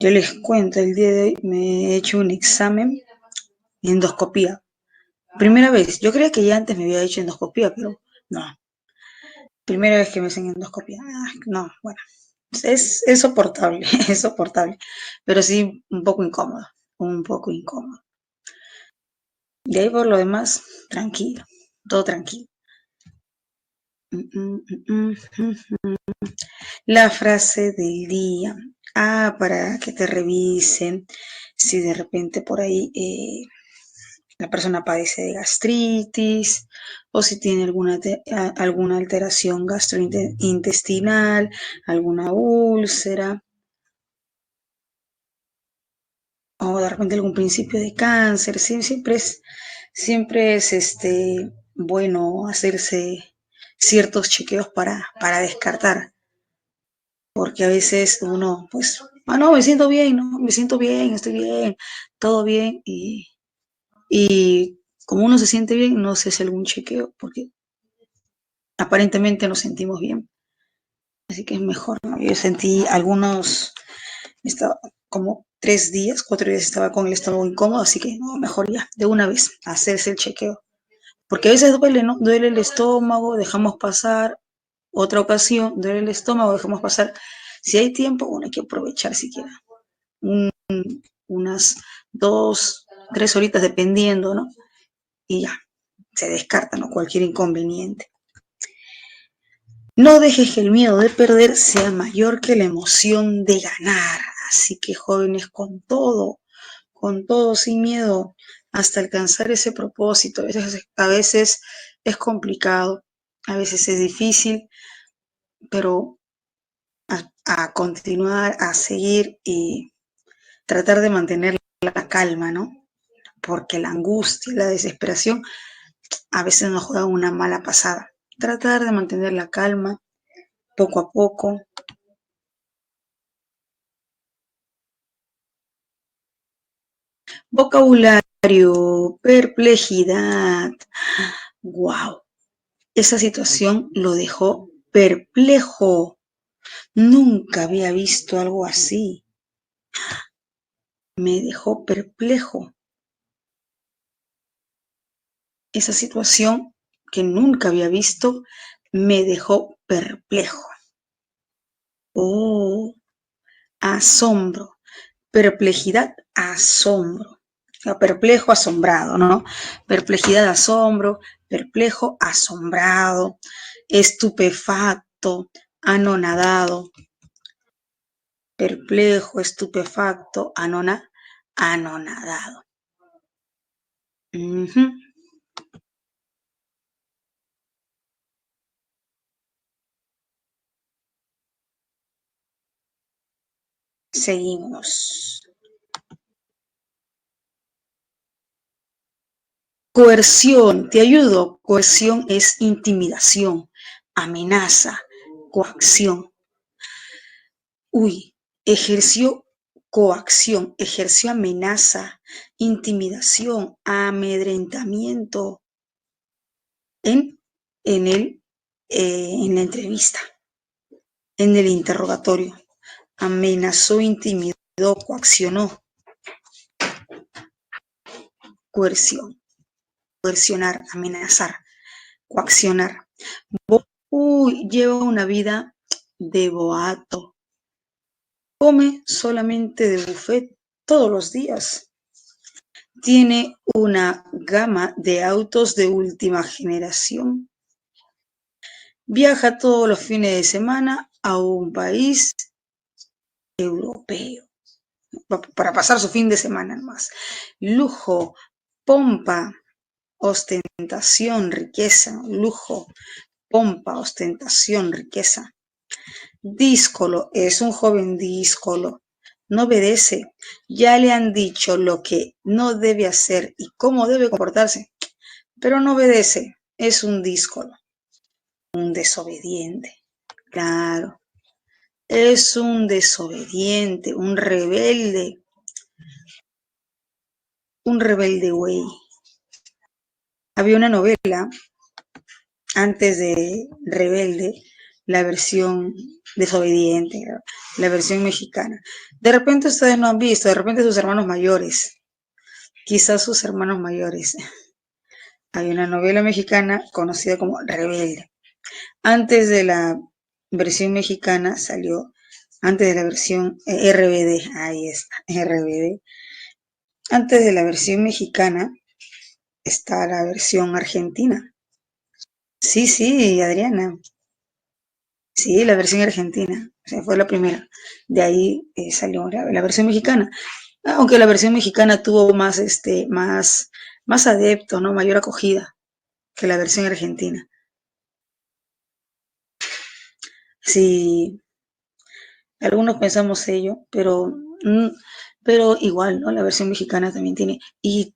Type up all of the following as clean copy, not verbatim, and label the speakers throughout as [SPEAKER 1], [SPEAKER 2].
[SPEAKER 1] Yo les cuento, el día de hoy me he hecho un examen de endoscopía. Primera vez, yo creía que ya antes me había hecho endoscopía, pero no. Primera vez que me hacen endoscopía. No, bueno, es soportable, es soportable, pero sí un poco incómodo, un poco incómodo. De ahí por lo demás, tranquilo, todo tranquilo. Mm, mm, mm, mm. La frase del día. Para que te revisen si de repente por ahí la persona padece de gastritis o si tiene alguna alteración gastrointestinal, alguna úlcera o de repente algún principio de cáncer. Siempre es bueno hacerse ciertos chequeos para descartar, porque a veces uno, pues, no, me siento bien, no, me siento bien, estoy bien, todo bien, y como uno se siente bien, no se hace algún chequeo, porque aparentemente nos sentimos bien, así que es mejor, ¿no? Yo sentí estaba como 3 días, 4 días estaba con el estómago incómodo, así que no, mejor ya, de una vez, hacerse el chequeo, porque a veces duele, ¿no? Duele el estómago, dejamos pasar, otra ocasión, duele el estómago, dejamos pasar. Si hay tiempo, bueno, hay que aprovechar siquiera unas 2, 3 horitas dependiendo, ¿no? Y ya, se descarta, ¿no? Cualquier inconveniente. No dejes que el miedo de perder sea mayor que la emoción de ganar. Así que jóvenes, con todo, sin miedo, hasta alcanzar ese propósito. A veces es complicado, a veces es difícil, pero a continuar, a seguir y tratar de mantener la calma, ¿no? Porque la angustia, la desesperación a veces nos juegan una mala pasada. Tratar de mantener la calma poco a poco. Vocabulario, perplejidad. Wow, esa situación lo dejó perplejo. Nunca había visto algo así. Me dejó perplejo. Esa situación que nunca había visto me dejó perplejo. Oh, asombro. Perplejidad, asombro. Perplejo, asombrado, ¿no? Perplejidad, asombro, perplejo, asombrado, estupefacto, anonadado, perplejo, estupefacto, anonadado. Ujú. Seguimos. Coerción, te ayudo. Coerción es intimidación, amenaza, coacción. Uy, ejerció coacción, ejerció amenaza, intimidación, amedrentamiento en, en la entrevista, en el interrogatorio. Amenazó, intimidó, coaccionó, coerción, coercionar, amenazar, coaccionar. Uy, lleva una vida de boato. Come solamente de buffet todos los días. Tiene una gama de autos de última generación. Viaja todos los fines de semana a un país europeo para pasar su fin de semana más. Lujo, pompa, ostentación, riqueza. Lujo, pompa, ostentación, riqueza. Díscolo, es un joven díscolo. No obedece. Ya le han dicho lo que no debe hacer y cómo debe comportarse, pero no obedece. Es un díscolo, un desobediente. Claro, es un desobediente, un rebelde güey. Había una novela antes de Rebelde la versión desobediente, la versión mexicana. De repente ustedes no han visto, de repente sus hermanos mayores, quizás sus hermanos mayores. Hay una novela mexicana conocida como Rebelde. Antes de la versión mexicana salió, antes de la versión RBD, ahí está, RBD. Antes de la versión mexicana está la versión argentina. Sí, sí, Adriana. Sí, la versión argentina. O sea, fue la primera. De ahí salió la versión mexicana. Aunque la versión mexicana tuvo más, más adeptos, ¿no? Mayor acogida que la versión argentina. Sí, algunos pensamos ello, pero igual, ¿no? La versión mexicana también tiene. Y,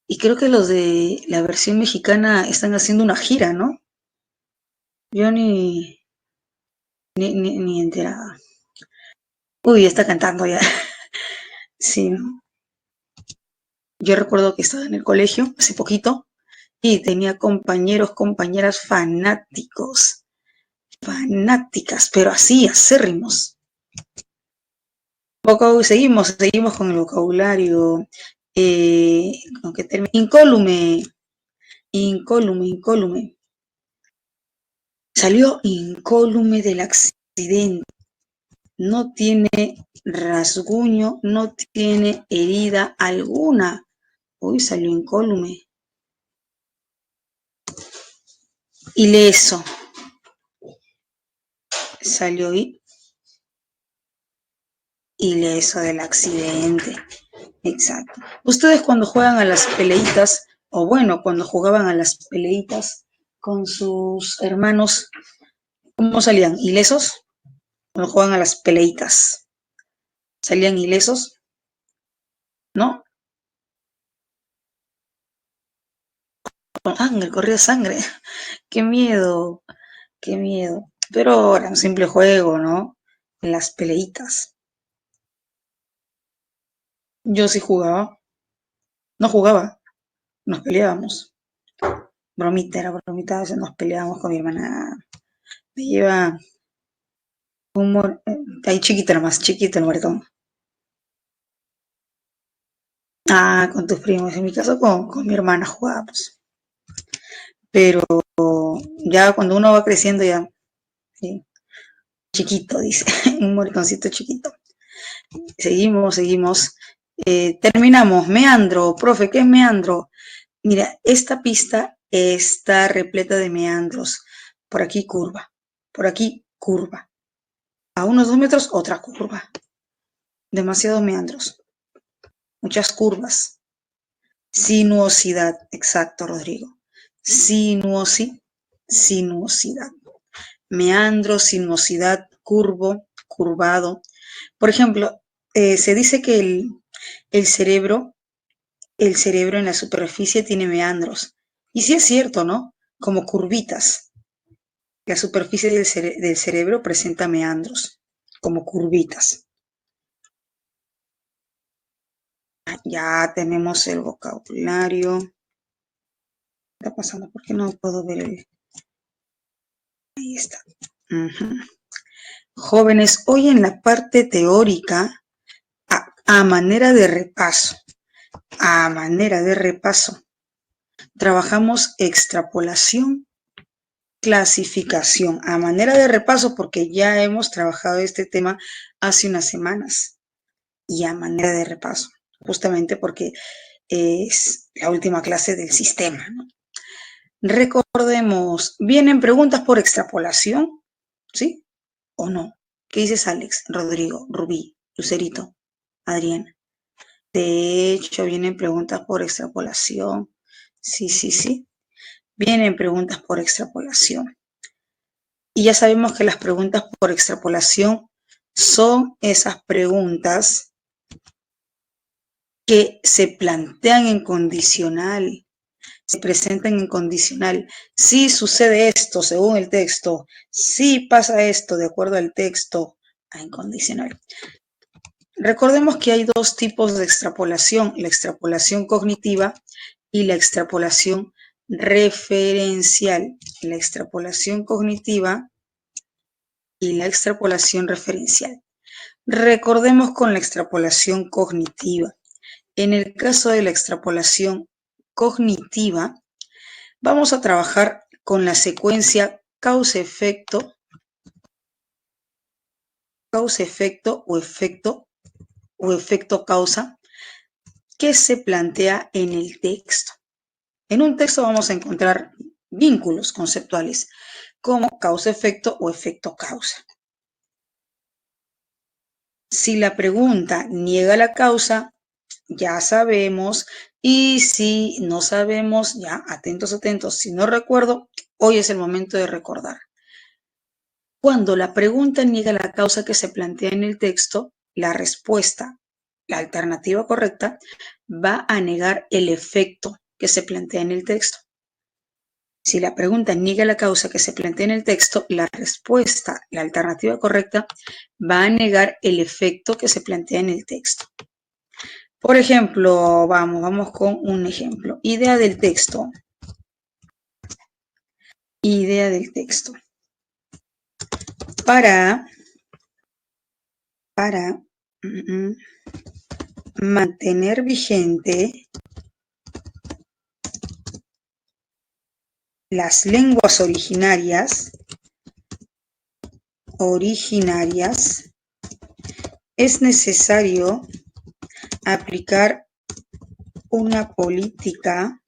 [SPEAKER 1] y creo que los de la versión mexicana están haciendo una gira, ¿no? Yo ni enterada. Uy, está cantando ya. Sí, ¿no? Yo recuerdo que estaba en el colegio hace poquito y tenía compañeros, compañeras fanáticos, fanáticas, pero así, acérrimos. Seguimos con el vocabulario. Incólume, incólume. Salió incólume del accidente. No tiene rasguño, no tiene herida alguna. Uy, salió incólume. Ileso. Salió ileso del accidente. Exacto. Ustedes cuando juegan a las peleitas, o bueno, cuando jugaban a las peleitas con sus hermanos, ¿cómo salían? ¿Ilesos? Cuando juegan a las peleitas, ¿salían ilesos? ¿No? Con sangre, corría sangre. ¡Qué miedo! ¡Qué miedo! Pero era un simple juego, ¿no? En las peleitas. Yo sí jugaba. No jugaba, nos peleábamos. Bromita, era bromita, a veces nos peleábamos con mi hermana. Me lleva humor, ahí chiquita nomás, chiquita el muertón. Ah, con tus primos, en mi caso con mi hermana jugábamos. Pero ya cuando uno va creciendo ya, sí, chiquito, dice, un moretoncito chiquito. Seguimos. Terminamos. Meandro, profe, ¿qué es meandro? Mira, esta pista está repleta de meandros. Por aquí curva, por aquí curva. A unos 2 metros otra curva. Demasiados meandros, muchas curvas. Sinuosidad, exacto, Rodrigo. Sinuosidad. Meandro, sinuosidad, curvo, curvado. Por ejemplo, se dice que el cerebro en la superficie tiene meandros. Y sí es cierto, ¿no? Como curvitas. La superficie del cerebro presenta meandros, como curvitas. Ya tenemos el vocabulario. ¿Qué está pasando? ¿Por qué no puedo ver el...? Ahí está. Jóvenes, hoy en la parte teórica, a manera de repaso, trabajamos extrapolación, clasificación, a manera de repaso, porque ya hemos trabajado este tema hace unas semanas, y a manera de repaso, justamente porque es la última clase del sistema, ¿no? Recordemos, ¿vienen preguntas por extrapolación? ¿Sí o no? ¿Qué dices, Alex, Rodrigo, Rubí, Lucerito, Adriana? De hecho, vienen preguntas por extrapolación. Sí. Vienen preguntas por extrapolación. Y ya sabemos que las preguntas por extrapolación son esas preguntas que se plantean en condicional, se presentan en condicional. Si sucede esto según el texto, si pasa esto de acuerdo al texto, en condicional. Recordemos que hay dos tipos de extrapolación, la extrapolación cognitiva y la extrapolación referencial. La extrapolación cognitiva y la extrapolación referencial. Recordemos con la extrapolación cognitiva. En el caso de la extrapolación cognitiva, vamos a trabajar con la secuencia causa-efecto o efecto-causa que se plantea en el texto. En un texto vamos a encontrar vínculos conceptuales como causa-efecto o efecto-causa. Si la pregunta niega la causa, ya sabemos, y si no sabemos, ya atentos, atentos, si no recuerdo, hoy es el momento de recordar. Cuando la pregunta niega la causa que se plantea en el texto, la respuesta, la alternativa correcta, va a negar el efecto que se plantea en el texto. Si la pregunta niega la causa que se plantea en el texto, la respuesta, la alternativa correcta, va a negar el efecto que se plantea en el texto. Por ejemplo, vamos con un ejemplo. Idea del texto. Idea del texto. Para mantener vigente las lenguas originarias, es necesario aplicar una política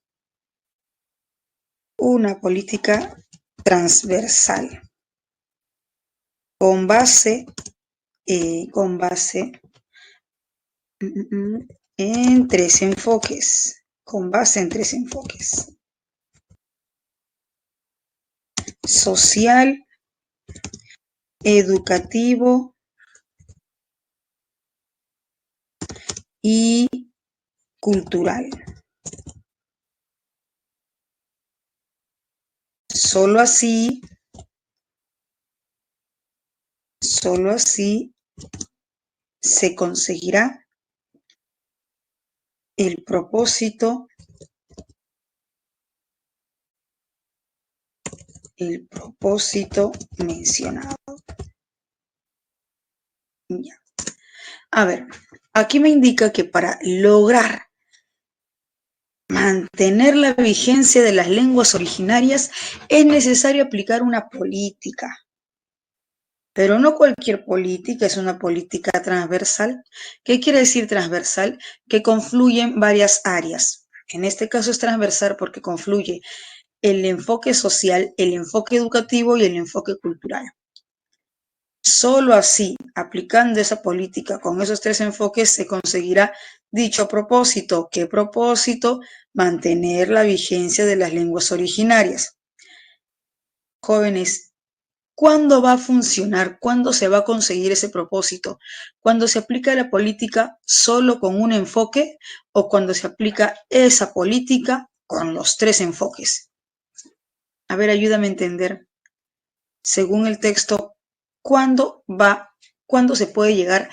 [SPEAKER 1] transversal con base en tres enfoques, social, educativo y cultural. Solo así se conseguirá el propósito mencionado. Ya. A ver, aquí me indica que para lograr mantener la vigencia de las lenguas originarias es necesario aplicar una política. Pero no cualquier política, es una política transversal. ¿Qué quiere decir transversal? Que confluyen varias áreas. En este caso es transversal porque confluye el enfoque social, el enfoque educativo y el enfoque cultural. Solo así, aplicando esa política con esos tres enfoques, se conseguirá dicho propósito. ¿Qué propósito? Mantener la vigencia de las lenguas originarias. Jóvenes, ¿cuándo va a funcionar? ¿Cuándo se va a conseguir ese propósito? ¿Cuando se aplica la política solo con un enfoque o cuando se aplica esa política con los tres enfoques? A ver, ayúdame a entender, según el texto, ¿cuándo se puede llegar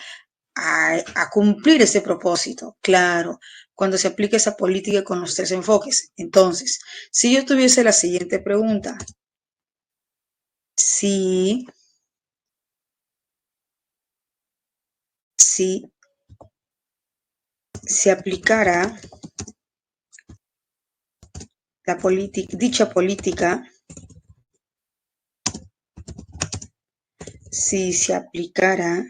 [SPEAKER 1] a cumplir ese propósito? Claro, cuando se aplica esa política con los tres enfoques. Entonces, si yo tuviese la siguiente pregunta, si se aplicara dicha política, si se aplicara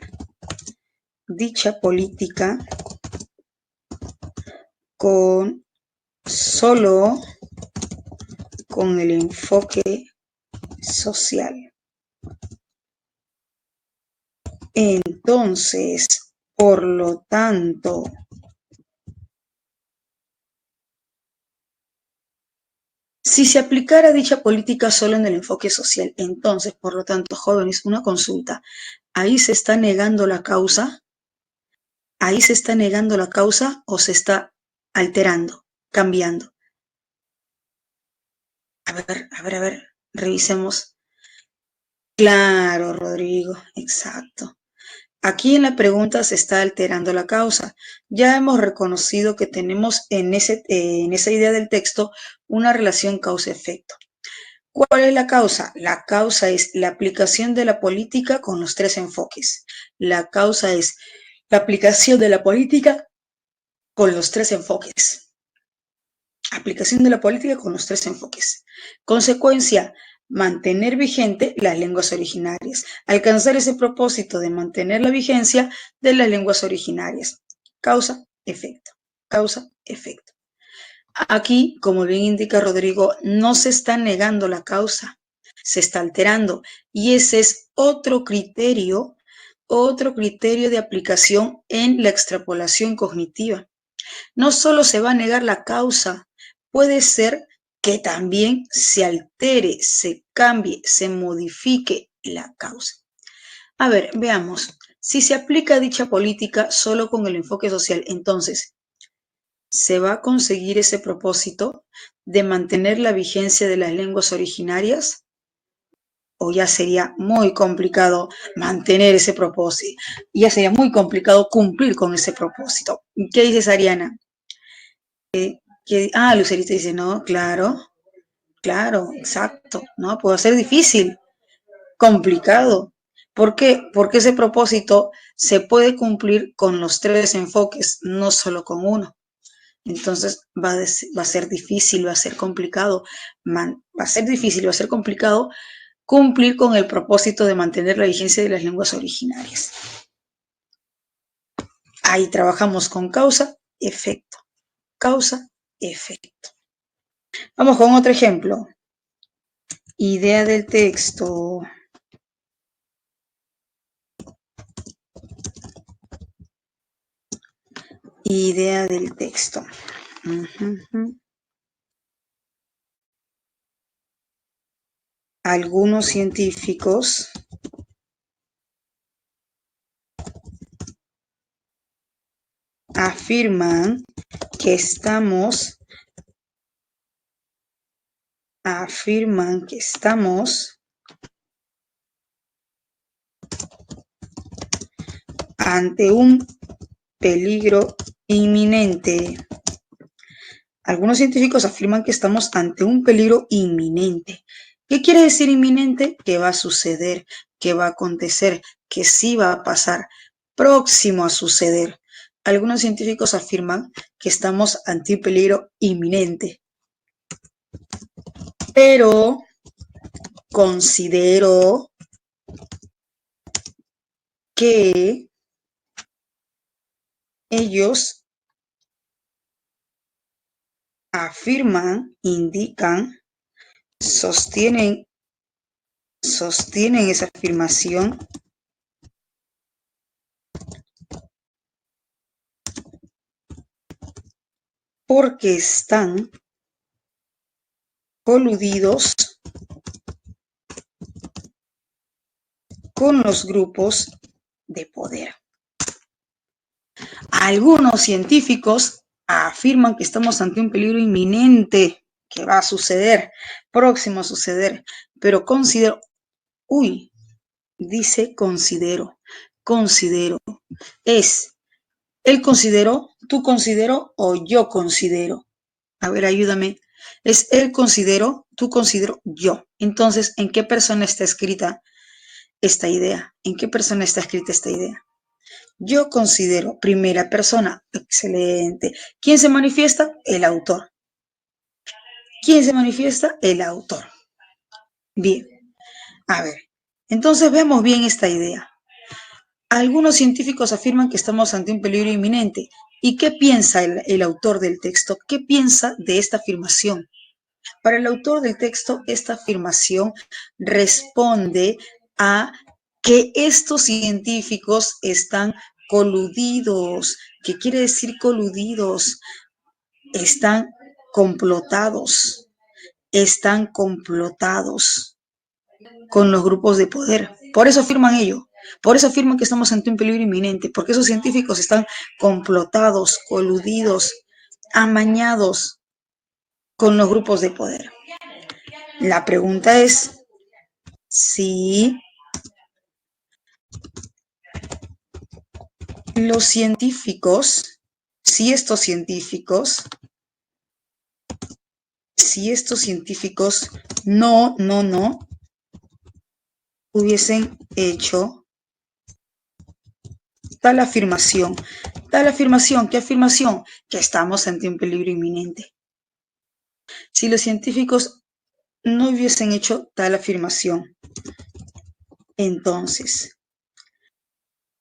[SPEAKER 1] dicha política solo con el enfoque social. Entonces, por lo tanto, si se aplicara dicha política solo en el enfoque social, entonces, por lo tanto, jóvenes, una consulta, ¿ahí se está negando la causa? ¿Ahí se está negando la causa o se está alterando, cambiando? A ver, revisemos. Claro, Rodrigo, exacto. Aquí en la pregunta se está alterando la causa. Ya hemos reconocido que tenemos en esa idea del texto una relación causa-efecto. ¿Cuál es la causa? La causa es la aplicación de la política con los tres enfoques. La causa es la aplicación de la política con los tres enfoques. Aplicación de la política con los tres enfoques. Consecuencia, mantener vigente las lenguas originarias. Alcanzar ese propósito de mantener la vigencia de las lenguas originarias. Causa, efecto. Causa, efecto. Aquí, como bien indica Rodrigo, no se está negando la causa, se está alterando. Y ese es otro criterio de aplicación en la extrapolación cognitiva. No solo se va a negar la causa, puede ser que también se altere, se cambie, se modifique la causa. A ver, veamos. Si se aplica dicha política solo con el enfoque social, entonces, ¿se va a conseguir ese propósito de mantener la vigencia de las lenguas originarias? ¿O ya sería muy complicado mantener ese propósito? Ya sería muy complicado cumplir con ese propósito. ¿Qué dices, Ariana? Lucerito dice, no, claro, exacto, no, puede ser difícil, complicado. ¿Por qué? Porque ese propósito se puede cumplir con los tres enfoques, no solo con uno. Entonces va a ser difícil, va a ser complicado, va a ser difícil, va a ser complicado cumplir con el propósito de mantener la vigencia de las lenguas originarias. Ahí trabajamos con causa, efecto, causa, efecto. Vamos con otro ejemplo. Idea del texto. Idea del texto. Algunos científicos afirman que estamos ante un peligro inminente. Algunos científicos afirman que estamos ante un peligro inminente. ¿Qué quiere decir inminente? Que va a suceder, que va a acontecer, que sí va a pasar, próximo a suceder. Algunos científicos afirman que estamos ante un peligro inminente. Pero considero que ellos afirman, indican, sostienen esa afirmación porque están coludidos con los grupos de poder. Algunos científicos afirman que estamos ante un peligro inminente que va a suceder, próximo a suceder, pero considero, dice considero, es él consideró, tú considero o yo considero. A ver, ayúdame. Es él considero, tú considero, yo. Entonces, ¿en qué persona está escrita esta idea? ¿En qué persona está escrita esta idea? Yo considero, primera persona. Excelente. ¿Quién se manifiesta? El autor. ¿Quién se manifiesta? El autor. Bien. A ver, entonces vemos bien esta idea. Algunos científicos afirman que estamos ante un peligro inminente. ¿Y qué piensa el autor del texto? ¿Qué piensa de esta afirmación? Para el autor del texto, esta afirmación responde a que estos científicos están coludidos. ¿Qué quiere decir coludidos? Están complotados con los grupos de poder. Por eso afirman ello. Por eso afirman que estamos ante un peligro inminente, porque esos científicos están complotados, coludidos, amañados con los grupos de poder. La pregunta es si los científicos, si estos científicos no hubiesen hecho tal afirmación. Tal afirmación, ¿qué afirmación? Que estamos ante un peligro inminente. Si los científicos no hubiesen hecho tal afirmación, entonces,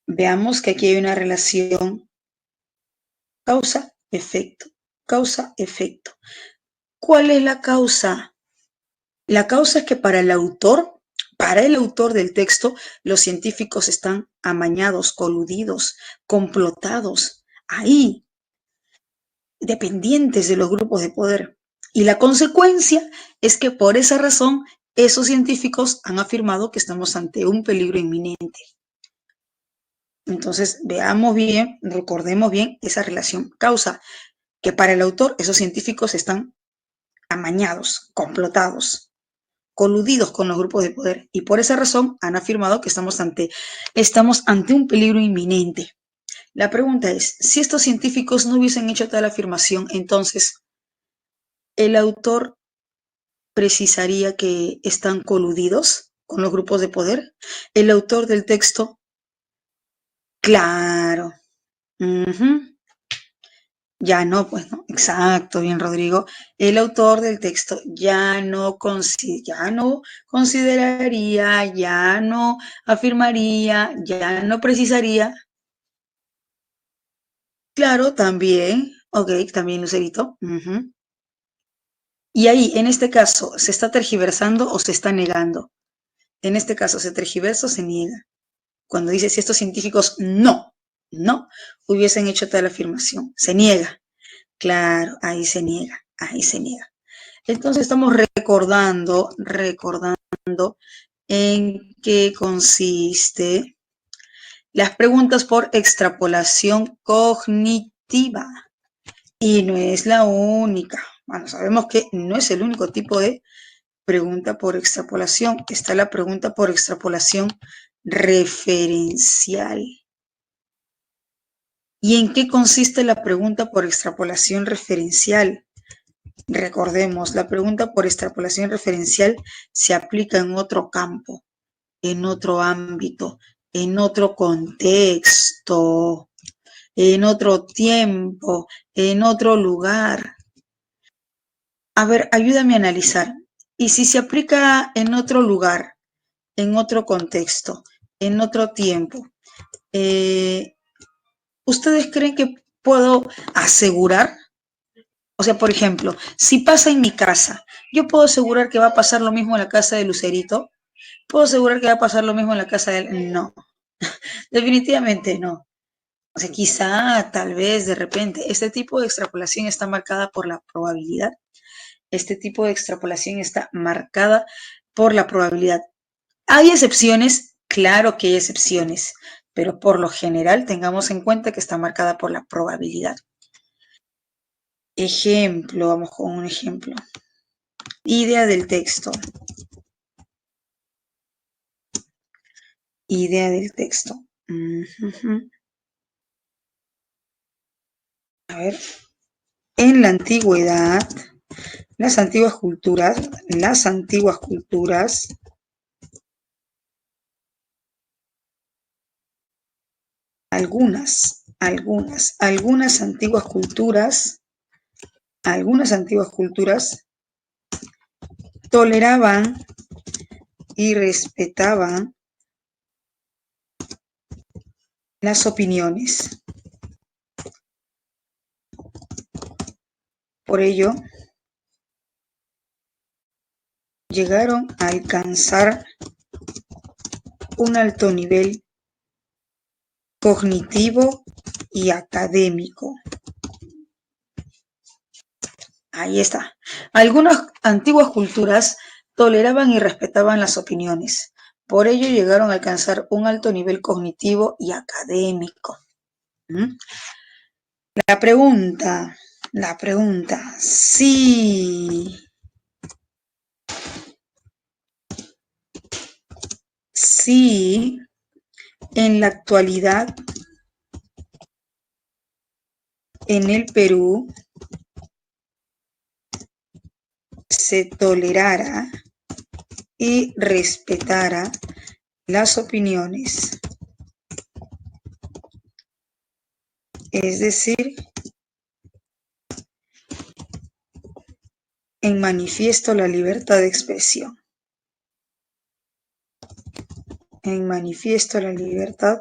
[SPEAKER 1] veamos que aquí hay una relación causa-efecto, causa-efecto. ¿Cuál es la causa? La causa es que para el autor del texto, los científicos están amañados, coludidos, complotados, ahí, dependientes de los grupos de poder. Y la consecuencia es que por esa razón, esos científicos han afirmado que estamos ante un peligro inminente. Entonces, veamos bien, recordemos bien esa relación causa, que para el autor esos científicos están amañados, complotados, coludidos con los grupos de poder y por esa razón han afirmado que estamos ante un peligro inminente. La pregunta es, si estos científicos no hubiesen hecho tal afirmación, entonces el autor precisaría que están coludidos con los grupos de poder. El autor del texto, claro. Ya no, pues no, exacto, bien Rodrigo. El autor del texto ya no consideraría, ya no afirmaría, ya no precisaría. Claro, también, ok, también Lucerito. Y ahí, en este caso, ¿se está tergiversando o se está negando? En este caso, ¿se tergiversa o se niega? Cuando dice si estos científicos no hubiesen hecho tal afirmación, se niega. Claro, ahí se niega, ahí se niega. Entonces estamos recordando en qué consiste las preguntas por extrapolación cognitiva. Y no es la única. Bueno, sabemos que no es el único tipo de pregunta por extrapolación. Está la pregunta por extrapolación referencial. ¿Y en qué consiste la pregunta por extrapolación referencial? Recordemos, la pregunta por extrapolación referencial se aplica en otro campo, en otro ámbito, en otro contexto, en otro tiempo, en otro lugar. A ver, ayúdame a analizar. ¿Y si se aplica en otro lugar, en otro contexto, en otro tiempo? ¿Ustedes creen que puedo asegurar? O sea, por ejemplo, si pasa en mi casa, ¿yo puedo asegurar que va a pasar lo mismo en la casa de Lucerito? ¿Puedo asegurar que va a pasar lo mismo en la casa de él? No, definitivamente no. O sea, quizá, tal vez, de repente, este tipo de extrapolación está marcada por la probabilidad. Este tipo de extrapolación está marcada por la probabilidad. ¿Hay excepciones? Claro que hay excepciones, pero por lo general tengamos en cuenta que está marcada por la probabilidad. Ejemplo, vamos con un ejemplo. Idea del texto. Idea del texto. A ver, en la antigüedad, las antiguas culturas, algunas antiguas culturas toleraban y respetaban las opiniones. Por ello, llegaron a alcanzar un alto nivel cognitivo y académico. Ahí está. Algunas antiguas culturas toleraban y respetaban las opiniones. Por ello llegaron a alcanzar un alto nivel cognitivo y académico. La pregunta, si en la actualidad en el Perú se tolerara y respetara las opiniones, es decir, en manifiesto la libertad de expresión, en manifiesto la libertad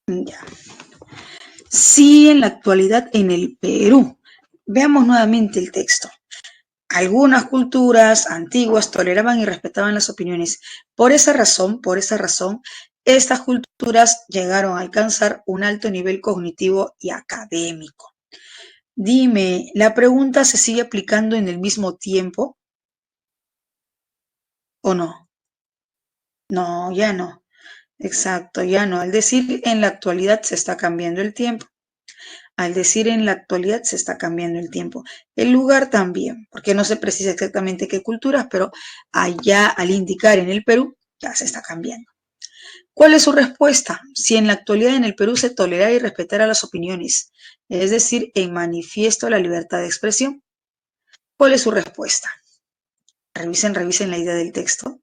[SPEAKER 1] ya. Sí, en la actualidad en el Perú. Veamos nuevamente el texto. Algunas culturas antiguas toleraban y respetaban las opiniones. Por esa razón, estas culturas llegaron a alcanzar un alto nivel cognitivo y académico. Dime, ¿la pregunta se sigue aplicando en el mismo tiempo o no? No, ya no. Exacto, ya no. Al decir en la actualidad se está cambiando el tiempo. Al decir en la actualidad se está cambiando el tiempo. El lugar también, porque no se precisa exactamente qué culturas, pero allá al indicar en el Perú ya se está cambiando. ¿Cuál es su respuesta? Si en la actualidad en el Perú se tolera y respetara las opiniones, es decir, en manifiesto la libertad de expresión, ¿cuál es su respuesta? Revisen la idea del texto.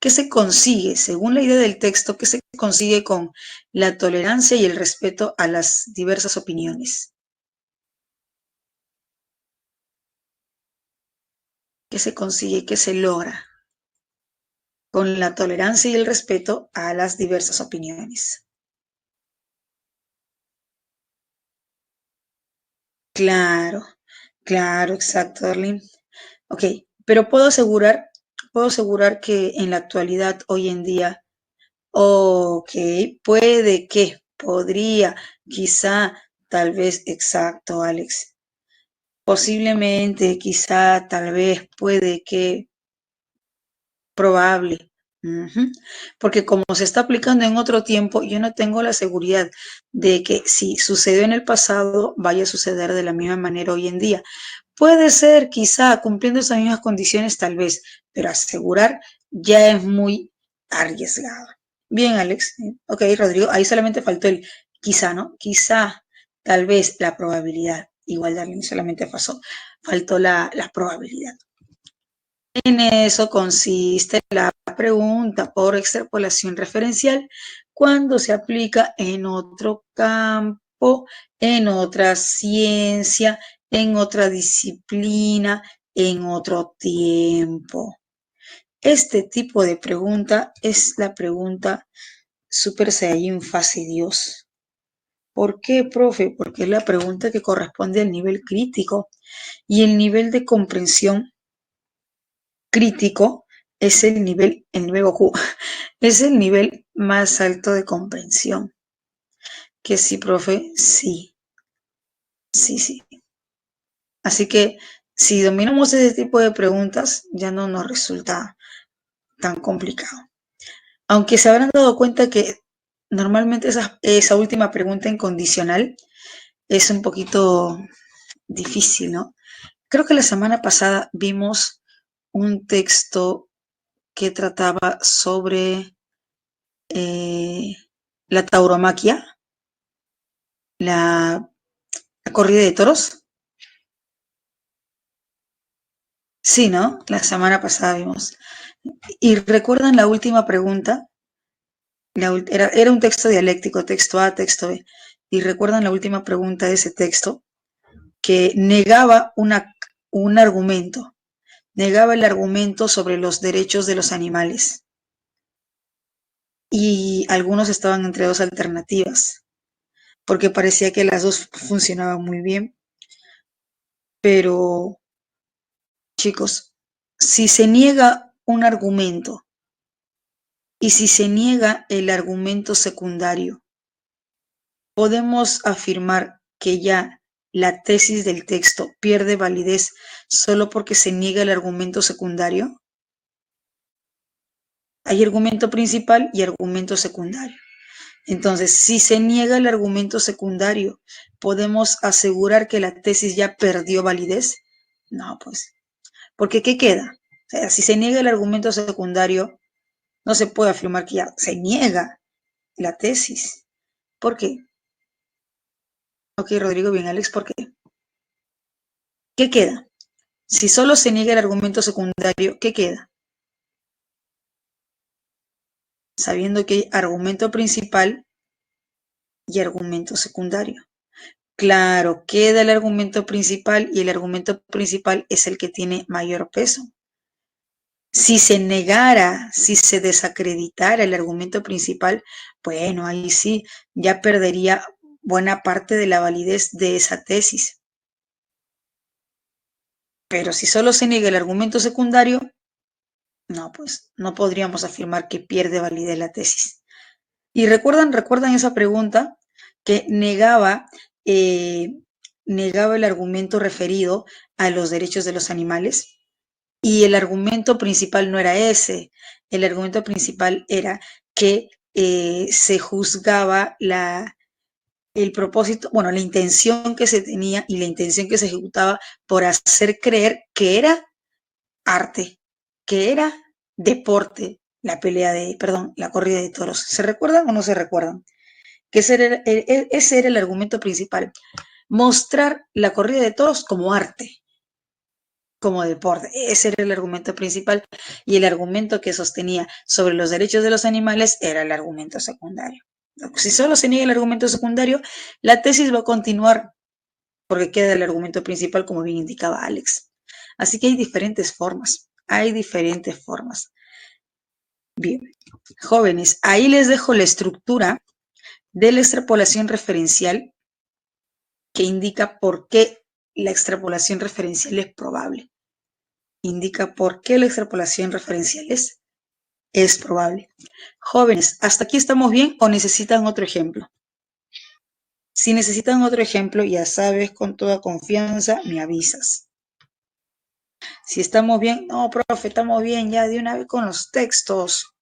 [SPEAKER 1] ¿Qué se consigue, según la idea del texto, qué se consigue con la tolerancia y el respeto a las diversas opiniones? ¿Qué se consigue, qué se logra con la tolerancia y el respeto a las diversas opiniones? Claro, claro, exacto, Darlene. Ok, pero puedo asegurar que en la actualidad, hoy en día, ok, puede que, podría, quizá, tal vez, exacto, Alex. Posiblemente, quizá, tal vez, puede que, probable. Ujú. Porque como se está aplicando en otro tiempo, yo no tengo la seguridad de que si sucedió en el pasado, vaya a suceder de la misma manera hoy en día. Puede ser, quizá, cumpliendo esas mismas condiciones, tal vez, pero asegurar ya es muy arriesgado. Bien, Alex. Ok, Rodrigo, ahí solamente faltó el quizá, ¿no? Quizá, tal vez, la probabilidad. Igual, Darlene, solamente faltó la probabilidad. En eso consiste la pregunta por extrapolación referencial cuando se aplica en otro campo, en otra ciencia, en otra disciplina, en otro tiempo. Este tipo de pregunta es la pregunta Super Saiyajin fase Dios. ¿Por qué, profe? Porque es la pregunta que corresponde al nivel crítico y el nivel de comprensión crítico es el nivel Goku, es el nivel más alto de comprensión. Que sí, profe, sí, sí, sí. Así que si dominamos ese tipo de preguntas, ya no nos resulta tan complicado. Aunque se habrán dado cuenta que normalmente esa última pregunta en condicional es un poquito difícil, ¿no? Creo que la semana pasada vimos un texto que trataba sobre eh, la tauromaquia, la, la corrida de toros. Sí, ¿no? La semana pasada vimos. ¿Y recuerdan la última pregunta? Era un texto dialéctico, texto A, texto B. ¿Y recuerdan la última pregunta de ese texto? Que negaba un argumento, negaba el argumento sobre los derechos de los animales. Y algunos estaban entre dos alternativas, porque parecía que las dos funcionaban muy bien, pero chicos, si se niega un argumento y si se niega el argumento secundario, podemos afirmar que ya la tesis del texto pierde validez solo porque se niega el argumento secundario. Hay argumento principal y argumento secundario. Entonces, si se niega el argumento secundario, ¿podemos asegurar que la tesis ya perdió validez? No, pues, porque ¿qué queda? O sea, si se niega el argumento secundario, no se puede afirmar que ya se niega la tesis. ¿Por qué? Ok, Rodrigo, bien, Alex, ¿por qué? ¿Qué queda? Si solo se niega el argumento secundario, ¿qué queda? Sabiendo que hay argumento principal y argumento secundario. Claro, queda el argumento principal y el argumento principal es el que tiene mayor peso. Si se negara, si se desacreditara el argumento principal, bueno, ahí sí, ya perdería buena parte de la validez de esa tesis. Pero si solo se niega el argumento secundario, no, pues no podríamos afirmar que pierde validez la tesis. Y recuerdan esa pregunta que eh, negaba el argumento referido a los derechos de los animales. Y el argumento principal no era ese. El argumento principal era que se juzgaba el propósito, bueno, la intención que se tenía y la intención que se ejecutaba por hacer creer que era arte, que era deporte, la corrida de toros. ¿Se recuerdan o no se recuerdan? Que ese era el argumento principal. Mostrar la corrida de toros como arte, como deporte. Ese era el argumento principal y el argumento que sostenía sobre los derechos de los animales era el argumento secundario. Si solo se niega el argumento secundario, la tesis va a continuar porque queda el argumento principal, como bien indicaba Alex. Así que hay diferentes formas, Bien, jóvenes, ahí les dejo la estructura de la extrapolación referencial que indica por qué la extrapolación referencial es probable. Indica por qué la extrapolación referencial es probable. Jóvenes, ¿hasta aquí estamos bien o necesitan otro ejemplo? Si necesitan otro ejemplo, ya sabes, con toda confianza, me avisas. Si estamos bien, no, profe, estamos bien ya de una vez con los textos.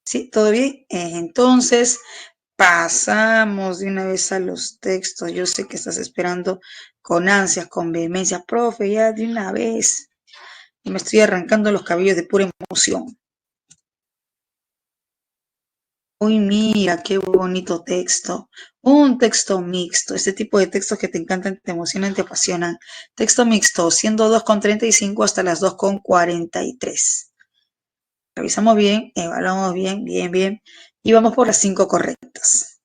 [SPEAKER 1] ¿Sí? ¿Todo bien? Entonces, pasamos de una vez a los textos. Yo sé que estás esperando con ansias, con vehemencia. Profe, ya de una vez. Y me estoy arrancando los cabellos de pura emoción. Uy, mira, qué bonito texto. Un texto mixto. Este tipo de textos que te encantan, te emocionan, te apasionan. Texto mixto, siendo 2:35 hasta las 2:43. Revisamos bien, evaluamos bien, bien, bien. Y vamos por las 5 correctas.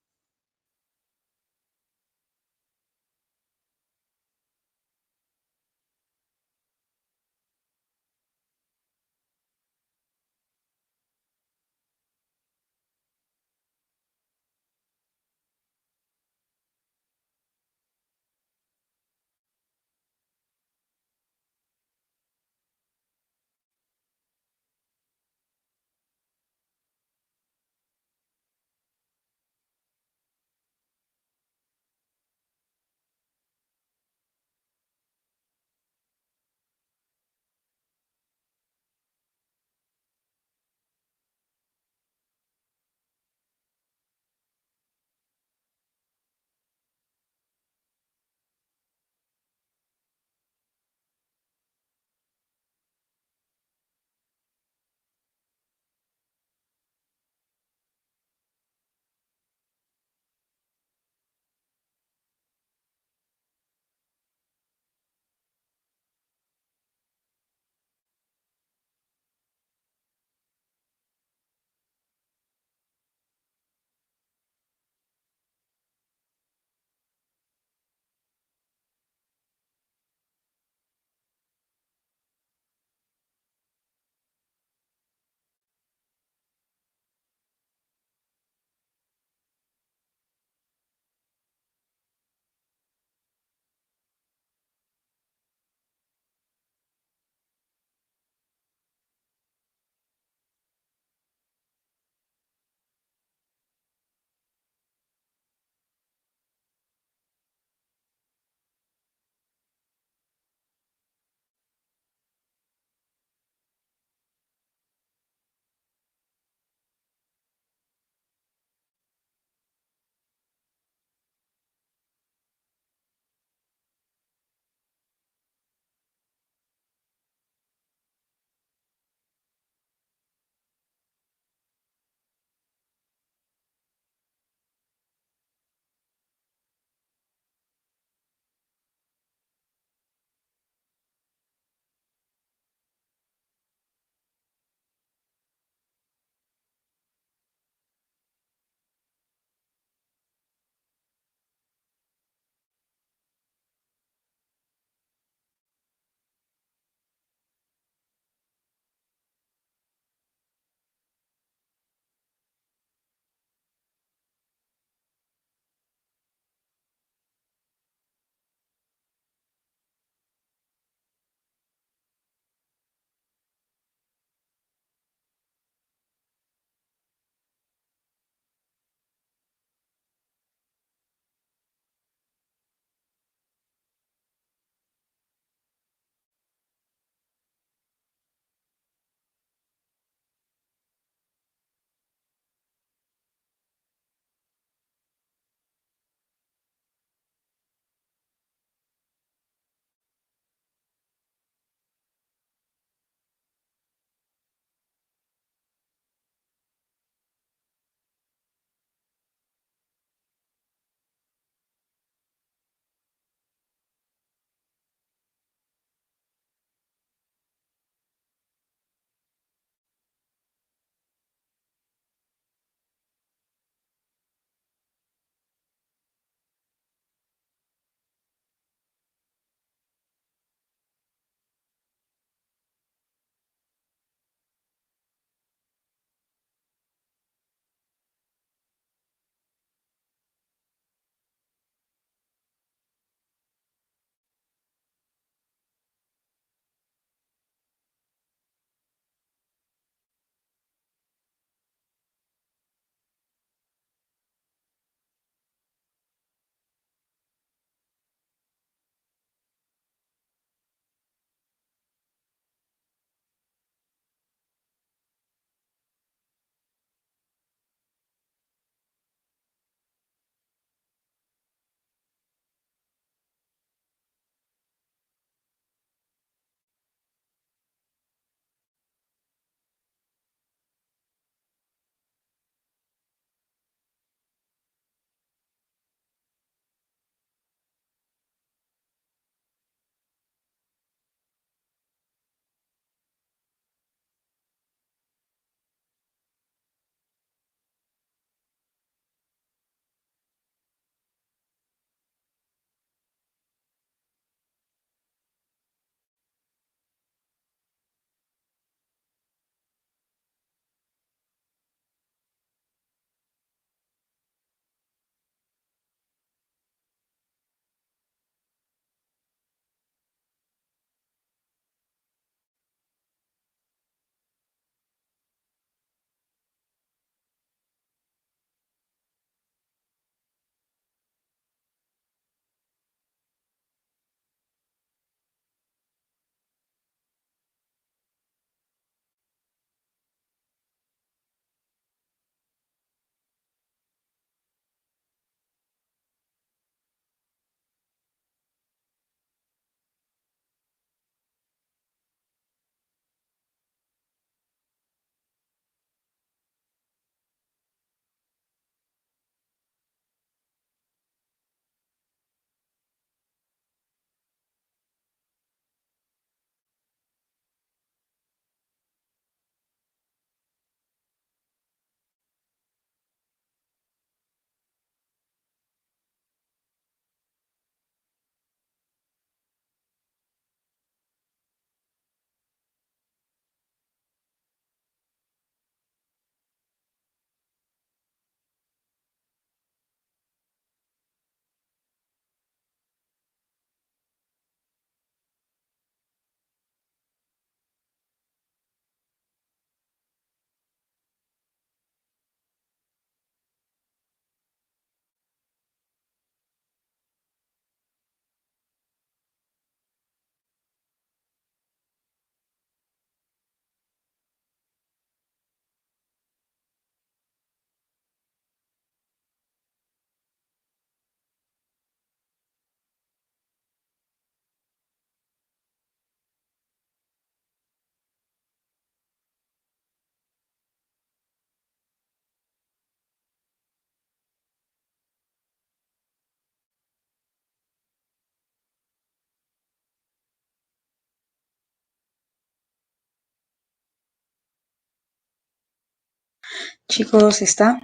[SPEAKER 1] Chicos, está.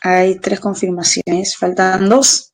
[SPEAKER 1] Hay 3 confirmaciones, faltan 2.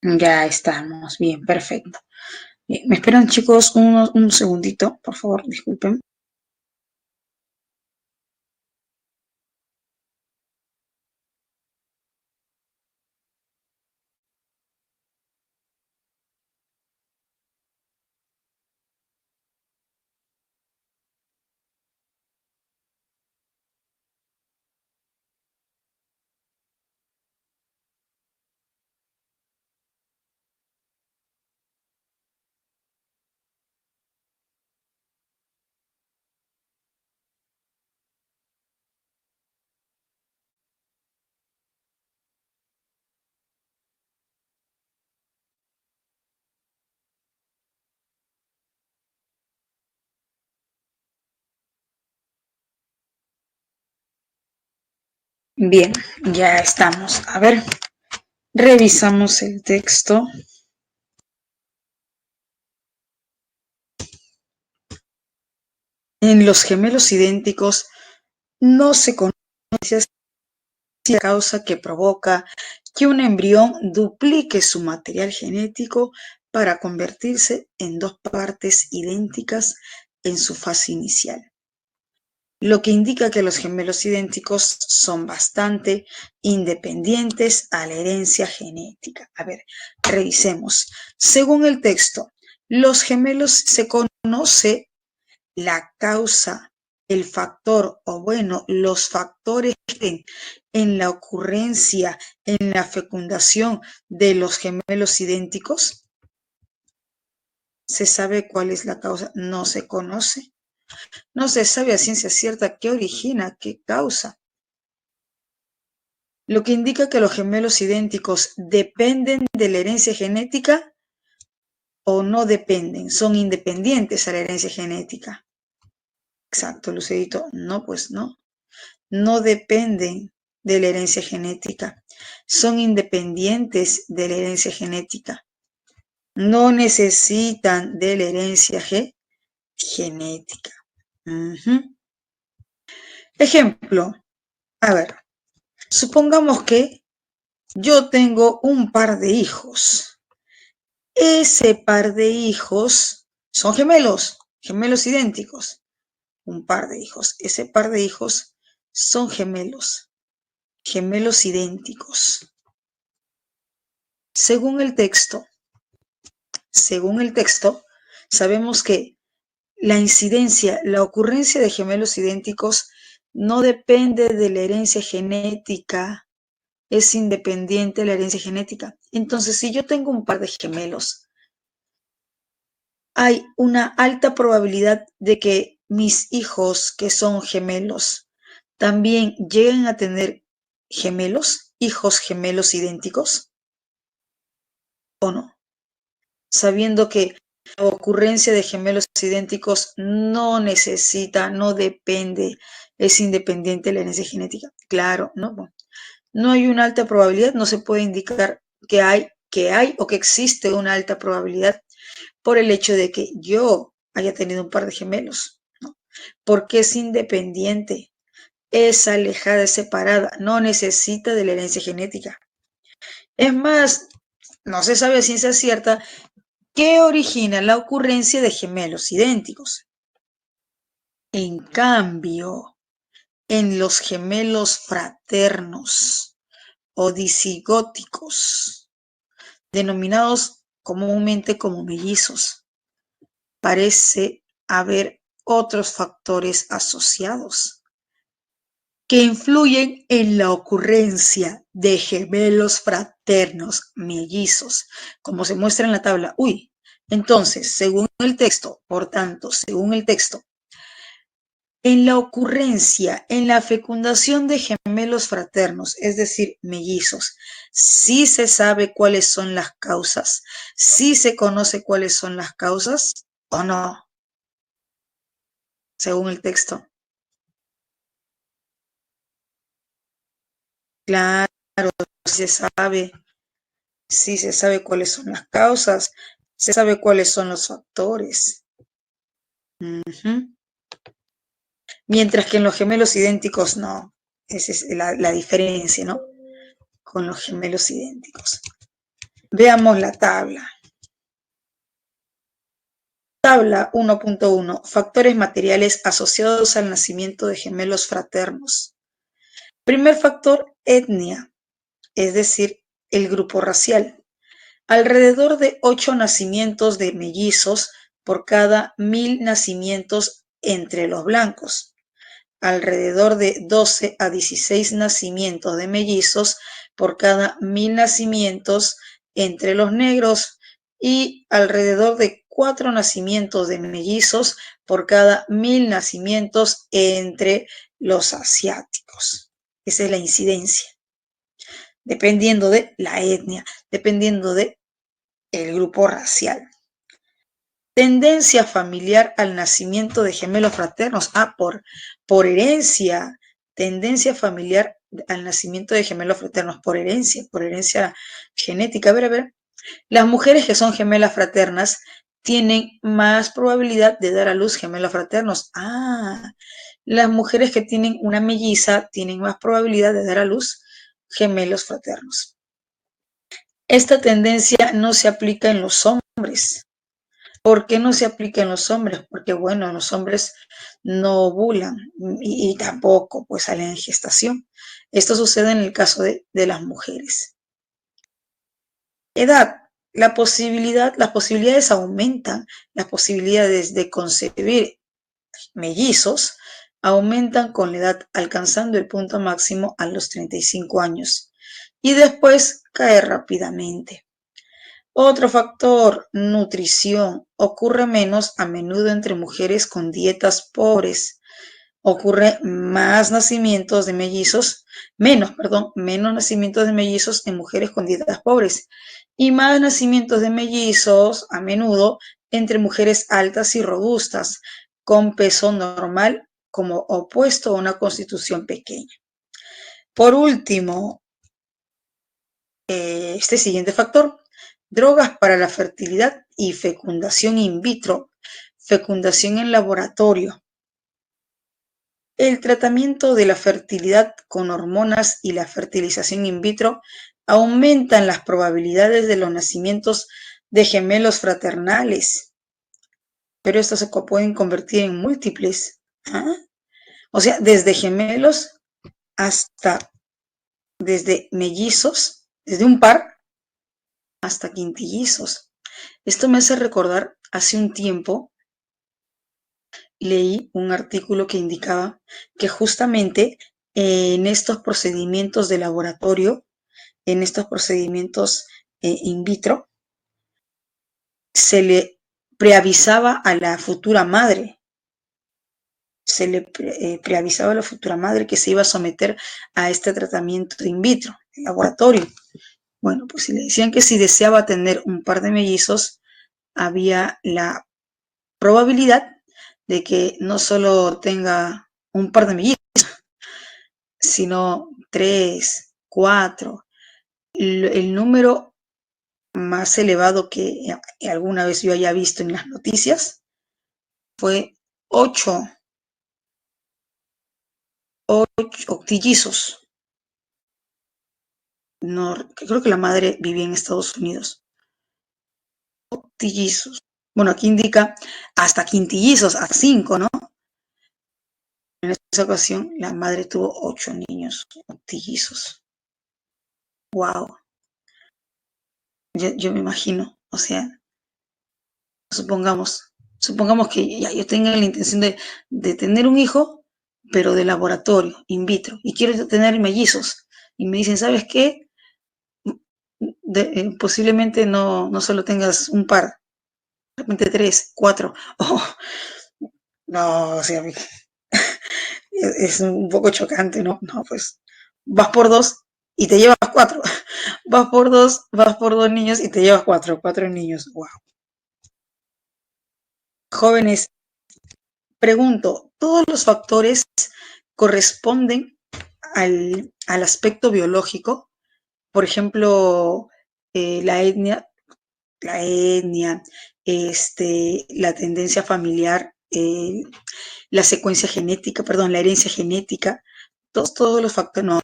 [SPEAKER 1] Ya estamos. Bien, perfecto. Bien, me esperan, chicos, un segundito, por favor, disculpen. Bien, ya estamos. A ver, revisamos el texto. En los gemelos idénticos no se conoce la causa que provoca que un embrión duplique su material genético para convertirse en 2 partes idénticas en su fase inicial, lo que indica que los gemelos idénticos son bastante independientes a la herencia genética. A ver, revisemos. Según el texto, los gemelos se conoce la causa, el factor o bueno, los factores en la ocurrencia, en la fecundación de los gemelos idénticos. ¿Se sabe cuál es la causa? No se conoce. No se sabe a ciencia cierta qué origina, qué causa. Lo que indica que los gemelos idénticos dependen de la herencia genética o no dependen, son independientes a la herencia genética. Exacto, Lucerito. No, pues no. No dependen de la herencia genética. Son independientes de la herencia genética. No necesitan de la herencia genética. Ejemplo, a ver, supongamos que yo tengo un par de hijos. Ese par de hijos son gemelos, gemelos idénticos. Un par de hijos. Ese par de hijos son gemelos, gemelos idénticos. Según el texto, sabemos que la incidencia, la ocurrencia de gemelos idénticos no depende de la herencia genética, es independiente de la herencia genética. Entonces, si yo tengo un par de gemelos, hay una alta probabilidad de que mis hijos, que son gemelos, también lleguen a tener gemelos, hijos gemelos idénticos, ¿o no? Sabiendo que la ocurrencia de gemelos idénticos no necesita, no depende, es independiente de la herencia genética. Claro, ¿no? Bueno, no hay una alta probabilidad, no se puede indicar que hay o que existe una alta probabilidad por el hecho de que yo haya tenido un par de gemelos, ¿no? Porque es independiente, es alejada, es separada, no necesita de la herencia genética. Es más, no se sabe a ciencia cierta qué origina la ocurrencia de gemelos idénticos. En cambio, en los gemelos fraternos o disigóticos, denominados comúnmente como mellizos, parece haber otros factores asociados que influyen en la ocurrencia de gemelos fraternos mellizos, como se muestra en la tabla. Uy, Entonces, según el texto, por tanto, según el texto, en la ocurrencia, en la fecundación de gemelos fraternos, es decir, mellizos, sí se sabe cuáles son las causas, sí se conoce cuáles son las causas o no, según el texto. Claro, sí se sabe cuáles son las causas, se sabe cuáles son los factores. Ujú. Mientras que en los gemelos idénticos no. Esa es la diferencia, ¿no? Con los gemelos idénticos. Veamos la tabla. Tabla 1.1. Factores materiales asociados al nacimiento de gemelos fraternos. Primer factor, etnia, es decir, el grupo racial. Alrededor de 8 nacimientos de mellizos por cada 1000 nacimientos entre los blancos. Alrededor de 12 a 16 nacimientos de mellizos por cada 1000 nacimientos entre los negros y alrededor de 4 nacimientos de mellizos por cada 1000 nacimientos entre los asiáticos. Esa es la incidencia, dependiendo de la etnia, dependiendo de el grupo racial. Tendencia familiar al nacimiento de gemelos fraternos. Por herencia. Tendencia familiar al nacimiento de gemelos fraternos por herencia genética. A ver. Las mujeres que son gemelas fraternas tienen más probabilidad de dar a luz gemelos fraternos. Las mujeres que tienen una melliza tienen más probabilidad de dar a luz gemelos fraternos. Esta tendencia no se aplica en los hombres. ¿Por qué no se aplica en los hombres? Porque, bueno, los hombres no ovulan y tampoco pues salen en gestación. Esto sucede en el caso de las mujeres. Edad. Las posibilidades aumentan, las posibilidades de concebir mellizos aumentan con la edad, alcanzando el punto máximo a los 35 años y después cae rápidamente. Otro factor, nutrición, ocurre menos a menudo entre mujeres con dietas pobres. Ocurre menos nacimientos de mellizos en mujeres con dietas pobres y más nacimientos de mellizos a menudo entre mujeres altas y robustas con peso normal como opuesto a una constitución pequeña. Por último, este siguiente factor, drogas para la fertilidad y fecundación in vitro, fecundación en laboratorio. El tratamiento de la fertilidad con hormonas y la fertilización in vitro aumentan las probabilidades de los nacimientos de gemelos fraternales, pero estos se pueden convertir en múltiples. O sea, desde gemelos hasta desde mellizos, desde un par hasta quintillizos. Esto me hace recordar, hace un tiempo leí un artículo que indicaba que justamente en estos procedimientos de laboratorio, en estos procedimientos in vitro, se le preavisaba a la futura madre, preavisaba a la futura madre que se iba a someter a este tratamiento in vitro, en laboratorio. Bueno, pues si le decían que si deseaba tener un par de mellizos, había la probabilidad de que no solo tenga un par de mellizos, sino 3, 4. El número más elevado que alguna vez yo haya visto en las noticias fue 8 octillizos. No, creo que la madre vivía en Estados Unidos. Octillizos. Bueno, aquí indica hasta quintillizos, a 5, ¿no? En esa ocasión, la madre tuvo 8 niños octillizos. ¡Wow! Yo me imagino, o sea, supongamos que ya yo tenga la intención de tener un hijo, pero de laboratorio, in vitro, y quiero tener mellizos, y me dicen, ¿sabes qué? Posiblemente no solo tengas un par, de repente 3, 4. Oh, no, o sea, es un poco chocante, ¿no? No, pues vas por 2 y te llevas 4. Vas por 2 niños y te llevas 4 niños. Wow. Jóvenes, pregunto, ¿todos los factores corresponden al aspecto biológico? Por ejemplo, la etnia, la tendencia familiar, la secuencia genética, perdón, la herencia genética, todos los factores, no.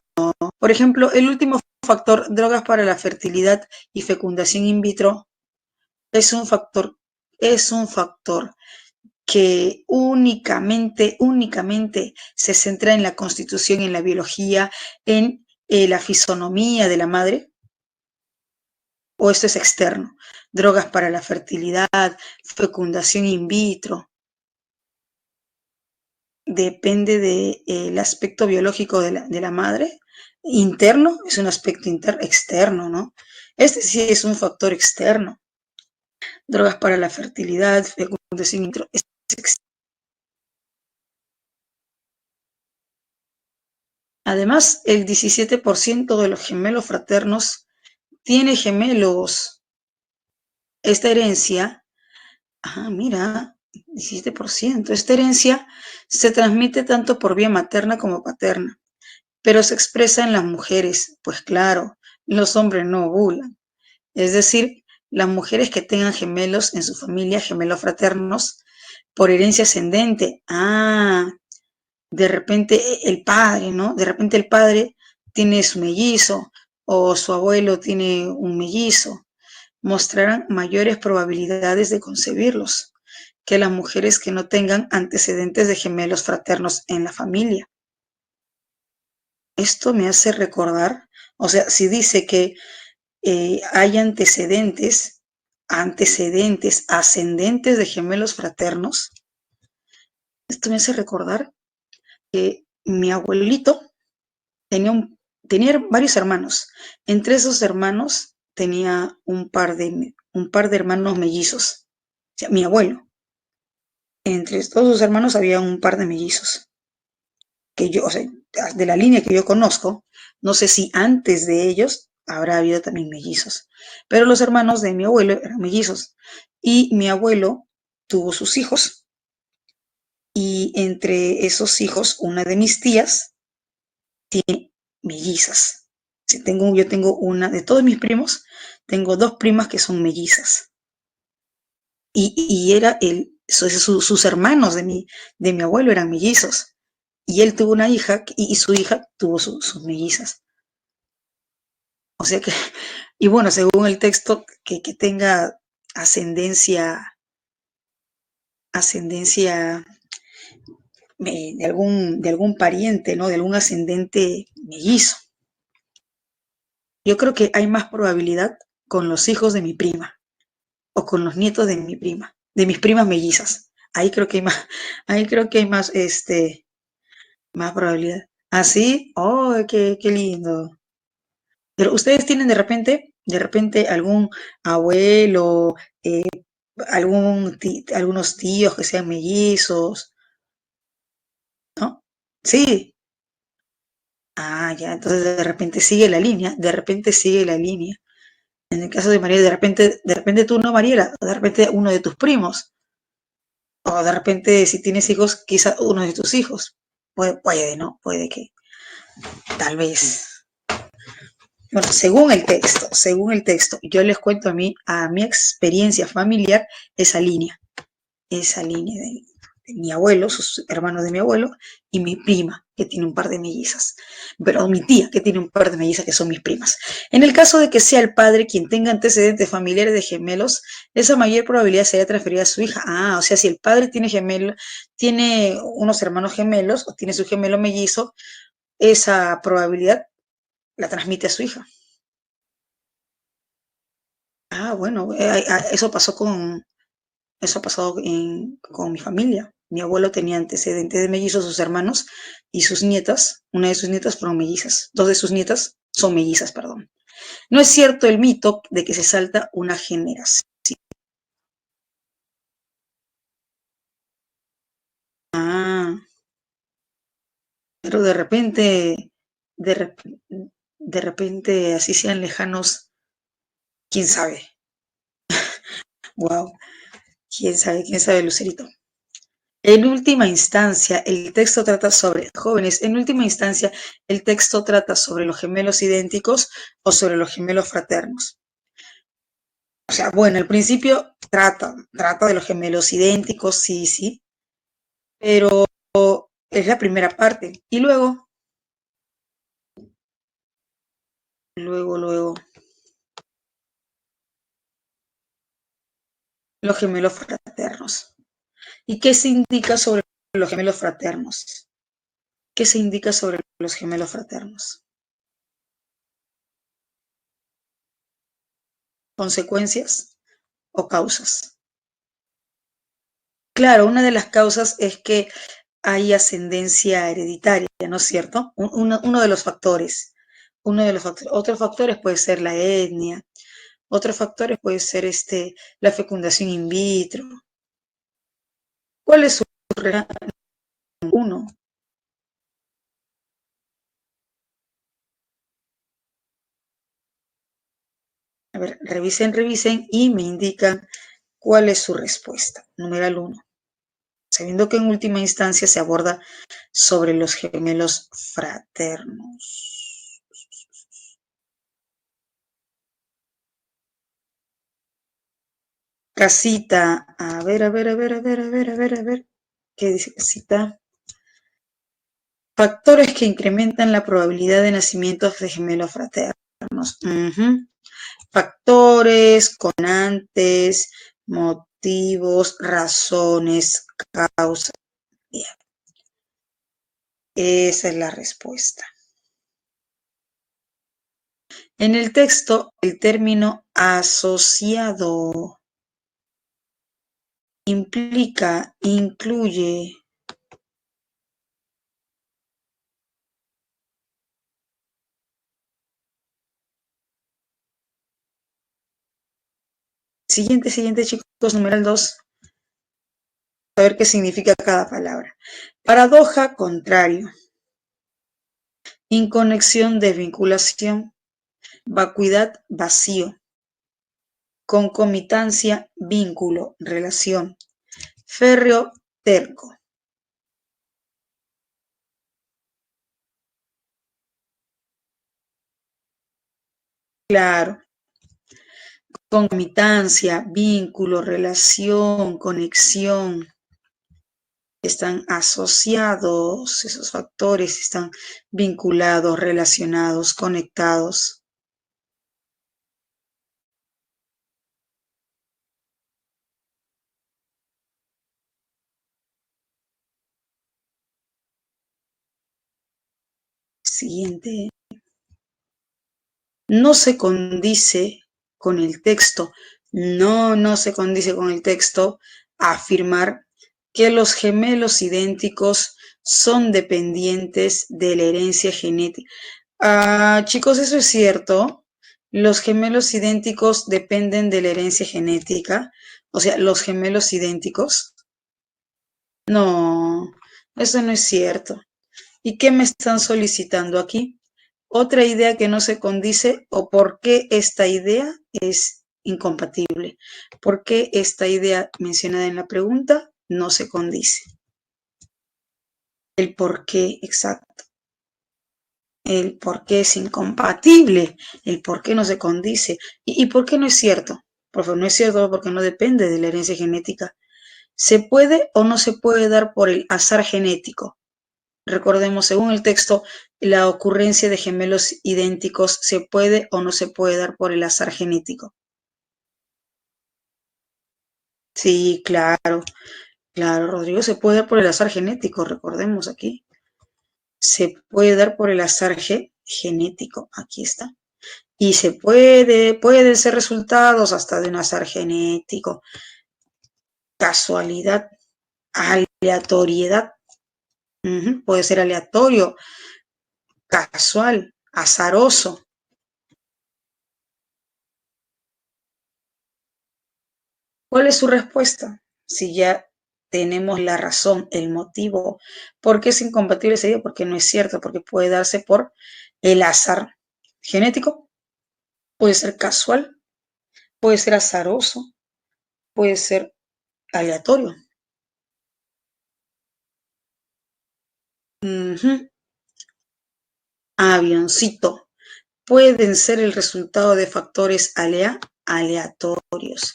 [SPEAKER 1] Por ejemplo, el último factor, drogas para la fertilidad y fecundación in vitro, es un factor, es un factor que únicamente se centra en la constitución, en la biología, en la fisonomía de la madre, o esto es externo. Drogas para la fertilidad, fecundación in vitro, depende del aspecto biológico de la madre. Interno es un aspecto externo, ¿no? Este sí es un factor externo. Drogas para la fertilidad, fecundación in vitro, es externo. Además, el 17% de los gemelos fraternos tiene gemelos. Esta herencia, mira, 17%. Esta herencia se transmite tanto por vía materna como paterna, pero se expresa en las mujeres, pues claro, los hombres no ovulan. Es decir, las mujeres que tengan gemelos en su familia, gemelos fraternos, por herencia ascendente. De repente el padre, ¿no? De repente el padre tiene su mellizo o su abuelo tiene un mellizo. Mostrarán mayores probabilidades de concebirlos que las mujeres que no tengan antecedentes de gemelos fraternos en la familia. Esto me hace recordar, o sea, si dice que hay antecedentes, ascendentes de gemelos fraternos, esto me hace recordar que mi abuelito tenía varios hermanos. Entre esos hermanos tenía un par de hermanos mellizos. O sea, mi abuelo. Entre todos sus hermanos había un par de mellizos. Que yo, o sea, de la línea que yo conozco, no sé si antes de ellos habrá habido también mellizos. Pero los hermanos de mi abuelo eran mellizos. Y mi abuelo tuvo sus hijos. Y entre esos hijos, una de mis tías tiene mellizas. Si yo tengo una, de todos mis primos, tengo 2 primas que son mellizas. Y era sus hermanos de mi abuelo eran mellizos. Y él tuvo una hija y su hija tuvo sus mellizas. O sea que, y bueno, según el texto, que tenga ascendencia de algún pariente, ¿no? De algún ascendente mellizo. Yo creo que hay más probabilidad con los hijos de mi prima o con los nietos de mi prima, de mis primas mellizas. Ahí creo que hay más, ahí creo que hay más probabilidad. ¿Así? Oh, qué lindo. Pero ustedes tienen de repente algún abuelo, eh, algunos tíos que sean mellizos, ¿no? Sí. Ya, entonces de repente sigue la línea. En el caso de María, de repente tú no, Mariela, de repente uno de tus primos, o de repente si tienes hijos, quizá uno de tus hijos. Puede, ¿no? Puede que, tal vez. Bueno, según el texto, yo les cuento a mi experiencia familiar, esa línea, de mi abuelo, sus hermanos de mi abuelo, y mi prima, que tiene un par de mellizas. Pero mi tía, que tiene un par de mellizas, que son mis primas. En el caso de que sea el padre quien tenga antecedentes familiares de gemelos, esa mayor probabilidad sería transferida a su hija. O sea, si el padre tiene unos hermanos gemelos, o tiene su gemelo mellizo, esa probabilidad la transmite a su hija. Bueno, eso ha pasado con mi familia. Mi abuelo tenía antecedentes de mellizos, sus hermanos y sus nietas. Una de sus nietas fueron mellizas. 2 de sus nietas son mellizas, perdón. No es cierto el mito de que se salta una generación. Ah, pero de, rep- de repente, así sean lejanos, quién sabe. Wow, quién sabe, Lucerito. En última instancia, el texto trata sobre jóvenes. En última instancia, el texto trata sobre los gemelos idénticos o sobre los gemelos fraternos. O sea, bueno, al principio trata de los gemelos idénticos, sí, sí, pero es la primera parte. Y luego, los gemelos fraternos. ¿Y qué se indica sobre los gemelos fraternos? ¿Qué se indica sobre los gemelos fraternos? ¿Consecuencias o causas? Claro, una de las causas es que hay ascendencia hereditaria, ¿no es cierto? Uno de los factores. Otros factores puede ser la etnia, otros factores puede ser la fecundación in vitro. ¿Cuál es su uno? A ver, revisen y me indican cuál es su respuesta. Numeral uno. Sabiendo que en última instancia se aborda sobre los gemelos fraternos. Casita, a ver, ¿qué dice Casita? Factores que incrementan la probabilidad de nacimiento de gemelos fraternos. Factores, conantes, motivos, razones, causas. Bien, esa es la respuesta. En el texto, el término asociado incluye. Siguiente, chicos, numeral 2. A ver qué significa cada palabra. Paradoja, contrario. Inconexión, desvinculación. Vacuidad, vacío. Concomitancia, vínculo, relación. Férreo, terco. Claro. Concomitancia, vínculo, relación, conexión. Están asociados, esos factores están vinculados, relacionados, conectados. Siguiente. No se condice con el texto, no se condice con el texto afirmar que los gemelos idénticos son dependientes de la herencia genética. Chicos, eso es cierto. Los gemelos idénticos dependen de la herencia genética. O sea, los gemelos idénticos. No, eso no es cierto. ¿Y qué me están solicitando aquí? Otra idea que no se condice o por qué esta idea es incompatible. ¿Por qué esta idea mencionada en la pregunta no se condice? El por qué exacto. El por qué es incompatible. El por qué no se condice. ¿Y por qué no es cierto? Porque no es cierto porque no depende de la herencia genética. ¿Se puede o no se puede dar por el azar genético? Recordemos, según el texto, la ocurrencia de gemelos idénticos se puede o no se puede dar por el azar genético. Sí, claro, Rodrigo, se puede dar por el azar genético, recordemos aquí. Se puede dar por el azar genético, aquí está. Y pueden ser resultados hasta de un azar genético, casualidad, aleatoriedad, puede ser aleatorio, casual, azaroso. ¿Cuál es su respuesta? Si ya tenemos la razón, el motivo. ¿Por qué es incompatible ese día? Porque no es cierto, porque puede darse por el azar genético, puede ser casual, puede ser azaroso, puede ser aleatorio. Ujú. Avioncito. Pueden ser el resultado de factores aleatorios.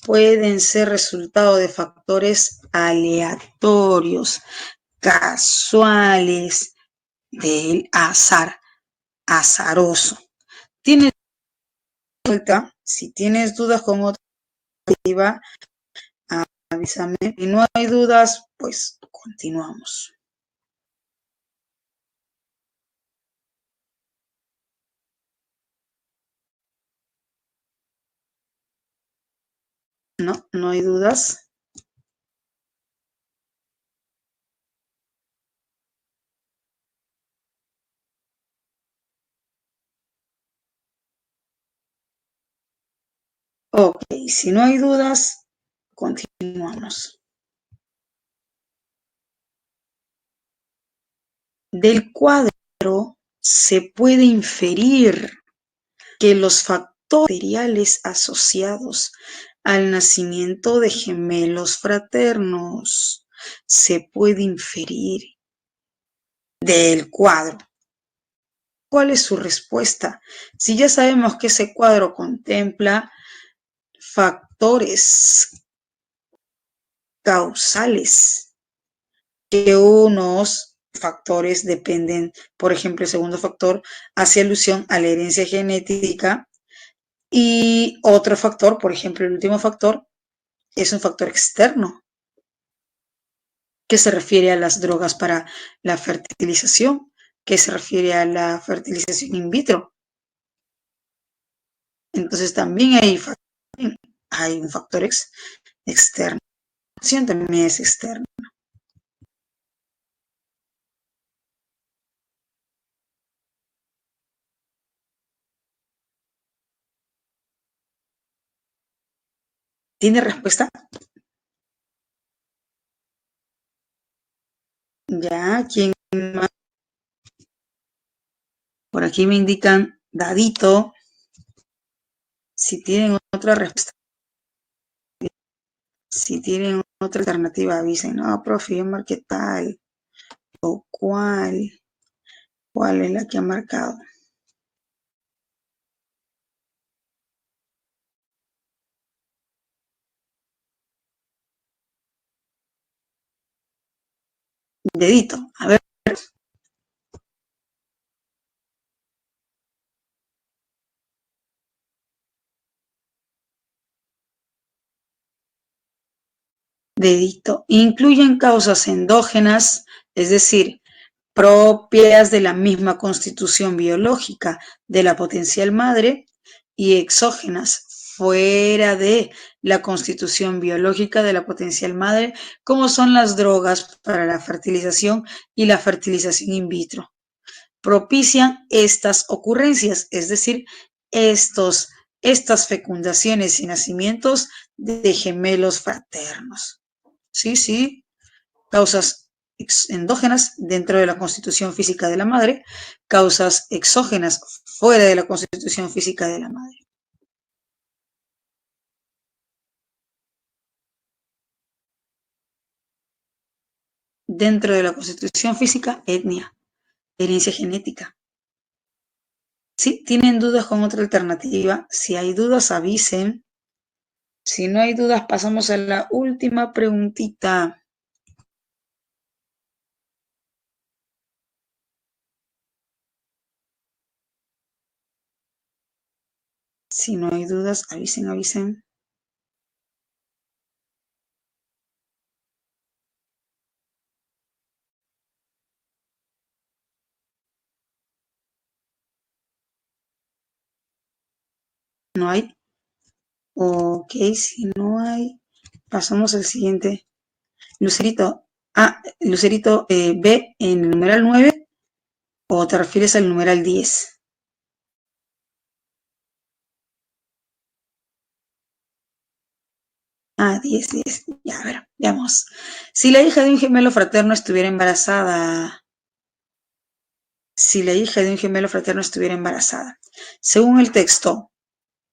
[SPEAKER 1] Pueden ser resultado de factores aleatorios, casuales, del azar, azaroso. ¿Tienes vuelta? Si tienes dudas con otra, avísame. Si no hay dudas, pues continuamos. No, no hay dudas. Ok, si no hay dudas, continuamos. Del cuadro se puede inferir que los factores materiales asociados al nacimiento de gemelos fraternos se puede inferir del cuadro. ¿Cuál es su respuesta? Si ya sabemos que ese cuadro contempla factores causales, que unos factores dependen, por ejemplo, el segundo factor hace alusión a la herencia genética y otro factor, por ejemplo, el último factor, es un factor externo que se refiere a las drogas para la fertilización, que se refiere a la fertilización in vitro. Entonces también hay un factor externo. La acción también es externa. ¿Tiene respuesta? Ya, ¿quién más? Por aquí me indican dadito. Si tienen otra respuesta, si tienen otra alternativa, avisen. No, profe, yo marqué tal o cuál. ¿Cuál es la que ha marcado? Dedito. A ver, dedito. Incluyen causas endógenas, es decir, propias de la misma constitución biológica de la potencial madre, y exógenas, fuera de la constitución biológica de la potencial madre, como son las drogas para la fertilización y la fertilización in vitro. Propician estas ocurrencias, es decir, estas fecundaciones y nacimientos de gemelos fraternos. Sí, sí, causas endógenas dentro de la constitución física de la madre, causas exógenas fuera de la constitución física de la madre. Dentro de la constitución física, etnia, herencia genética. Si tienen dudas con otra alternativa, si hay dudas avisen. Si no hay dudas, pasamos a la última preguntita. Si no hay dudas, avisen, avisen. ¿No hay? Ok, si no hay, pasamos al siguiente. Lucerito, Lucerito, ¿ve en el numeral 9 o te refieres al numeral 10? 10. Ya, a ver, veamos. Si la hija de un gemelo fraterno estuviera embarazada, si la hija de un gemelo fraterno estuviera embarazada, según el texto,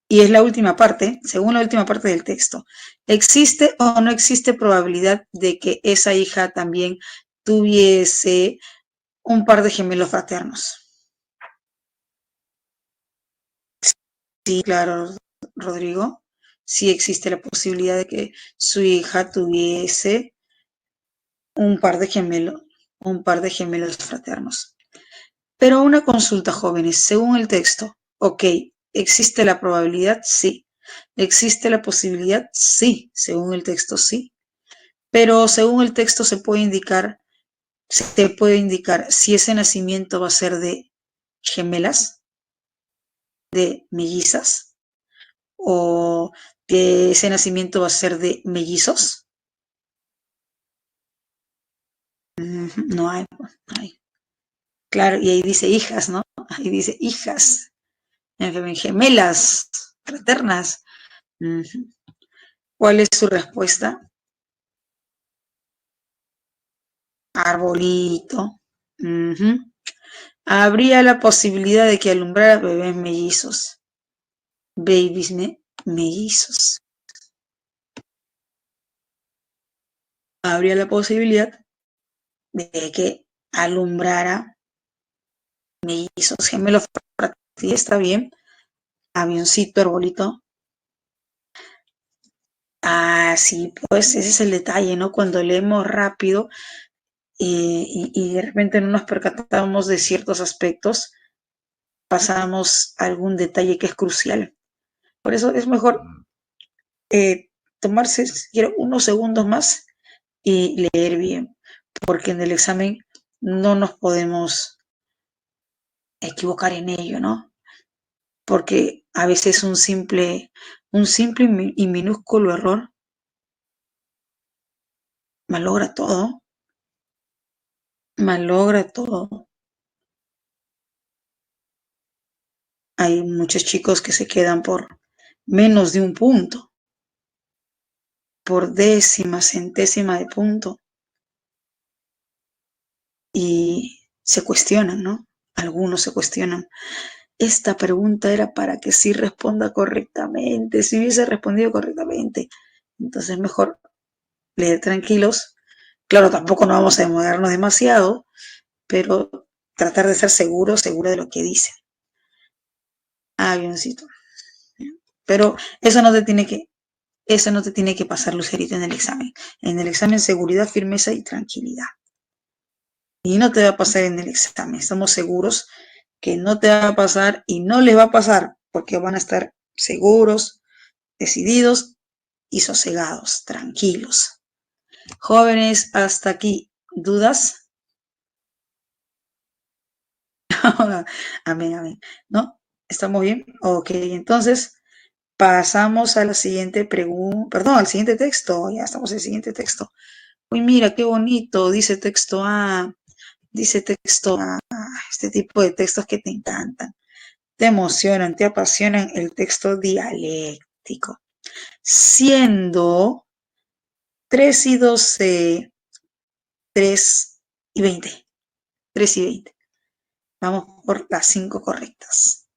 [SPEAKER 1] y es la última parte, según la última parte del texto, ¿existe o no existe probabilidad de que esa hija también tuviese un par de gemelos fraternos? Sí, claro, Rodrigo. Sí existe la posibilidad de que su hija tuviese un par de gemelos, un par de gemelos fraternos. Pero una consulta, jóvenes, según el texto, ok, ¿existe la probabilidad? Sí. ¿Existe la posibilidad? Sí, según el texto, sí. Pero según el texto se puede indicar si ese nacimiento va a ser de gemelas, de mellizas, o que ese nacimiento va a ser de mellizos. No hay, no hay. Claro, y ahí dice hijas, ¿no? Ahí dice hijas, gemelas, fraternas. ¿Cuál es su respuesta? Arbolito. Habría la posibilidad de que alumbrara bebés mellizos. Babies mellizos. Habría la posibilidad de que alumbrara mellizos gemelos. Sí, está bien. Avioncito, arbolito. Sí, pues ese es el detalle, ¿no? Cuando leemos rápido y de repente no nos percatamos de ciertos aspectos, pasamos algún detalle que es crucial. Por eso es mejor tomarse siquiera unos segundos más y leer bien, porque en el examen no nos podemos equivocar en ello, ¿no? Porque a veces un simple y minúsculo error malogra todo, malogra todo. Hay muchos chicos que se quedan por menos de un punto, por décima, centésima de punto, y se cuestionan, ¿no? Algunos se cuestionan. Esta pregunta era para que sí responda correctamente, si hubiese respondido correctamente. Entonces, mejor leer tranquilos. Claro, tampoco no vamos a demorarnos demasiado, pero tratar de ser seguro de lo que dice. Avioncito. Pero eso no te tiene que pasar, Lucerito, en el examen. En el examen, seguridad, firmeza y tranquilidad. Y no te va a pasar en el examen. Estamos seguros que no te va a pasar y no les va a pasar porque van a estar seguros, decididos y sosegados, tranquilos. Jóvenes, hasta aquí, ¿dudas? Amén, amén. ¿No? ¿Estamos bien? Ok, entonces pasamos a la siguiente pregunta, perdón, al siguiente texto. Ya estamos en el siguiente texto. Uy, mira, qué bonito, dice texto A, dice texto A, este tipo de textos que te encantan, te emocionan, te apasionan, el texto dialéctico. Siendo 3 y 12, 3 y 20, 3 y 20. Vamos por las 5 correctas.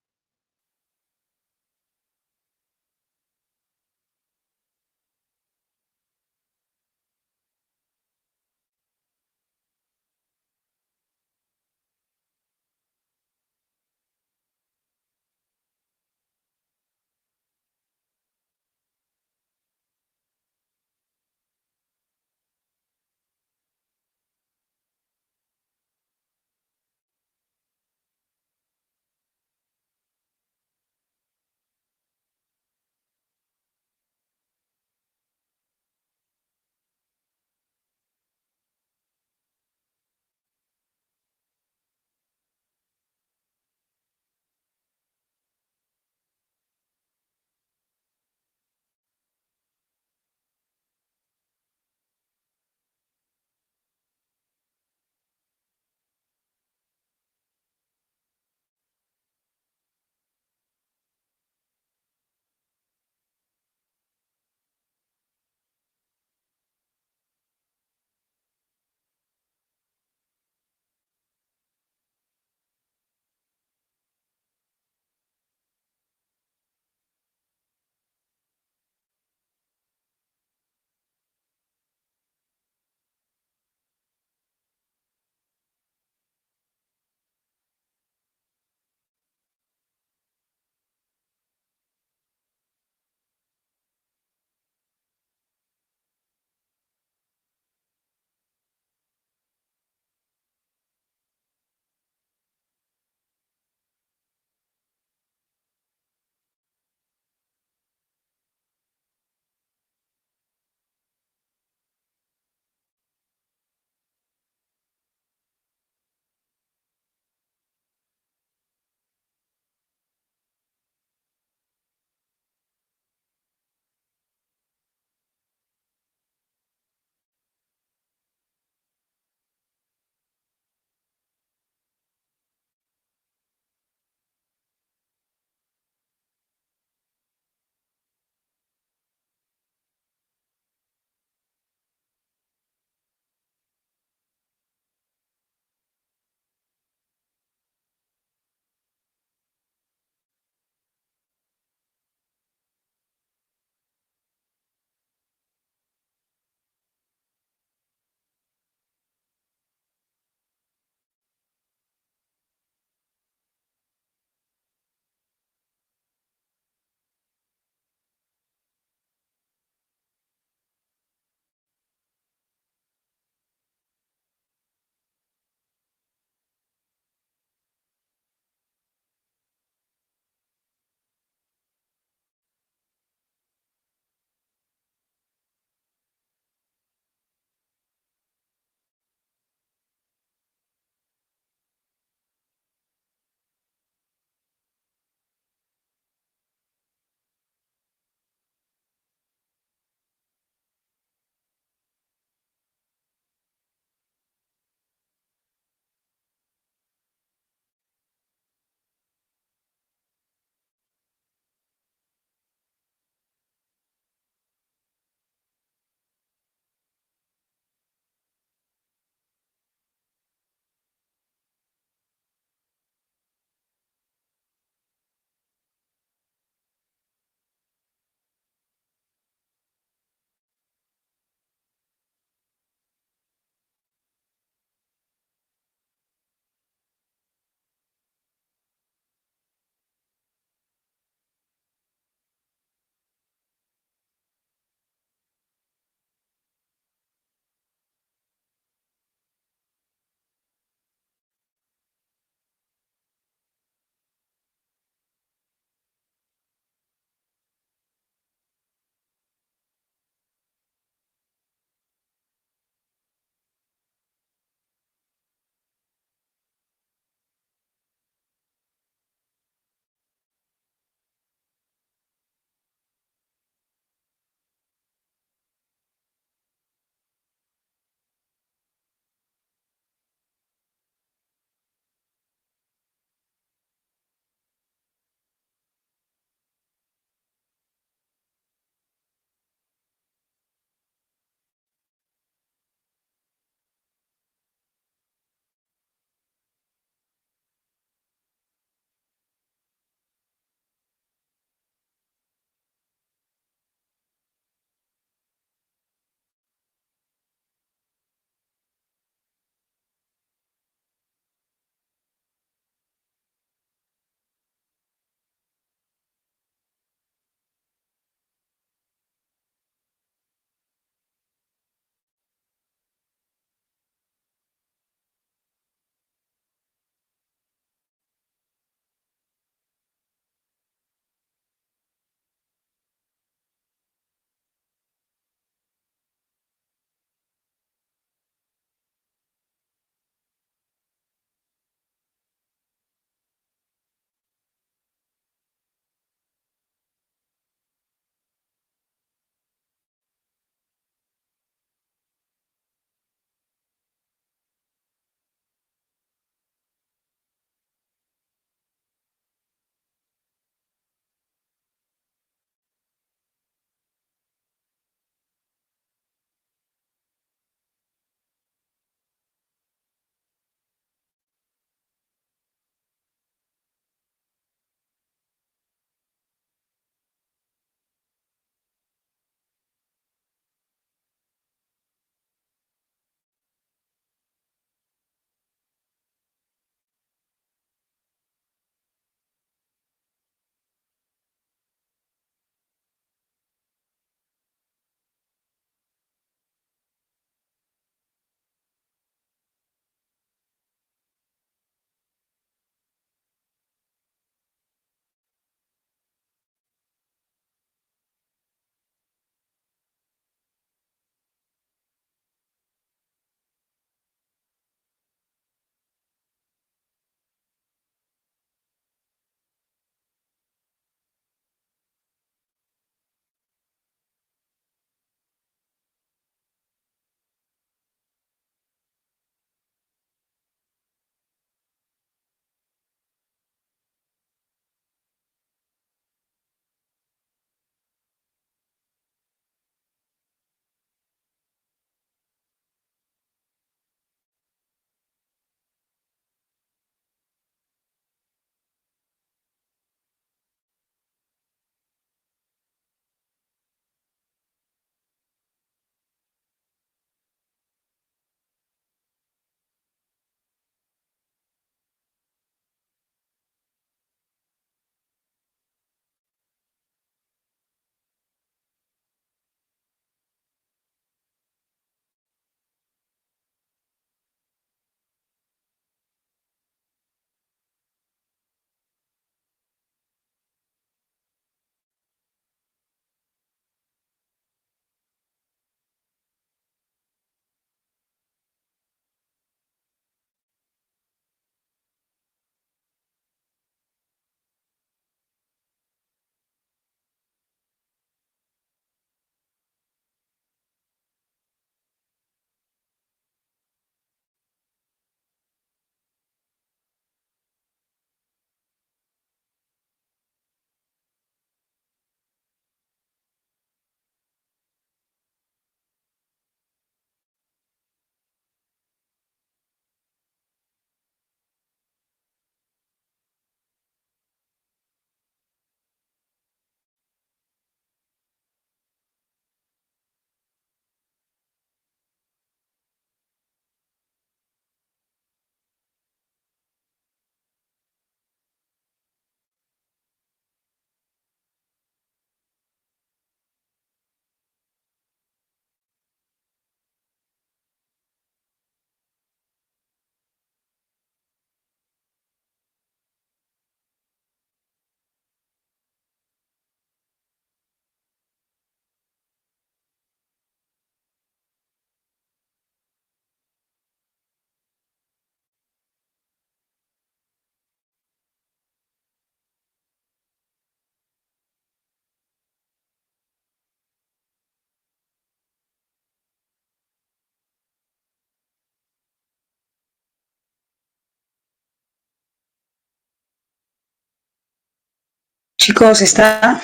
[SPEAKER 1] Chicos, está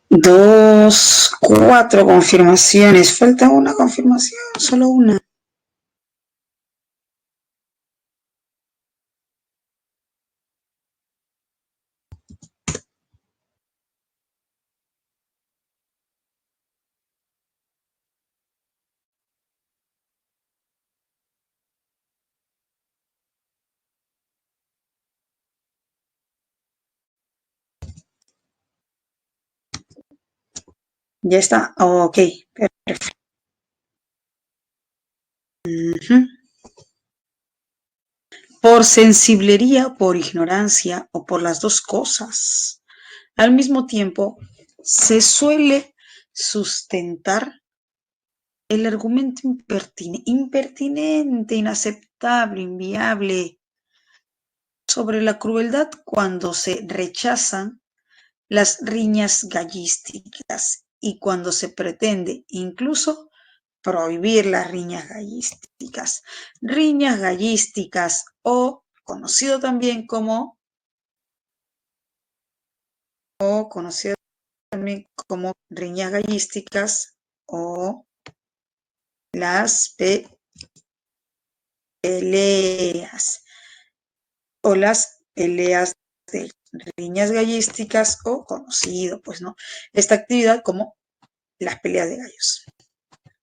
[SPEAKER 1] 2, 4 confirmaciones. Falta una confirmación, solo una. Ya está. Ok, perfecto. Por sensiblería, por ignorancia o por las dos cosas. Al mismo tiempo, se suele sustentar el argumento impertinente, inaceptable, inviable sobre la crueldad cuando se rechazan las riñas gallísticas y cuando se pretende incluso prohibir las riñas gallísticas. Riñas gallísticas o conocido también como riñas gallísticas o las peleas de riñas gallísticas o conocido, pues no, esta actividad como las peleas de gallos.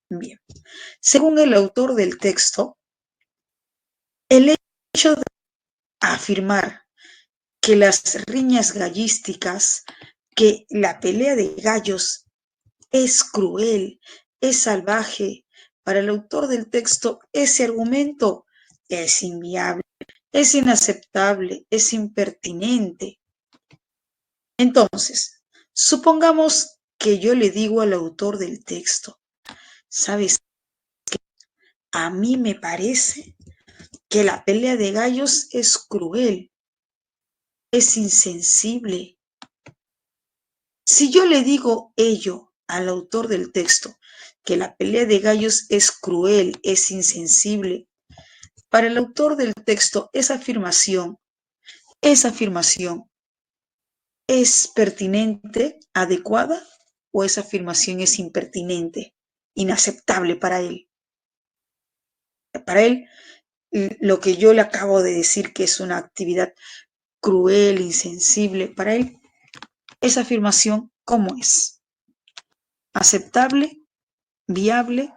[SPEAKER 1] Bien, según el autor del texto, el hecho de afirmar que las riñas gallísticas, que la pelea de gallos es cruel, es salvaje, para el autor del texto ese argumento es inviable, es inaceptable, es impertinente. Entonces, supongamos que yo le digo al autor del texto, ¿sabes qué? A mí me parece que la pelea de gallos es cruel, es insensible. Si yo le digo ello al autor del texto, que la pelea de gallos es cruel, es insensible, para el autor del texto esa afirmación ¿es pertinente, adecuada o esa afirmación es impertinente, inaceptable para él? Para él, lo que yo le acabo de decir que es una actividad cruel, insensible, para él, esa afirmación, ¿cómo es? ¿Aceptable, viable,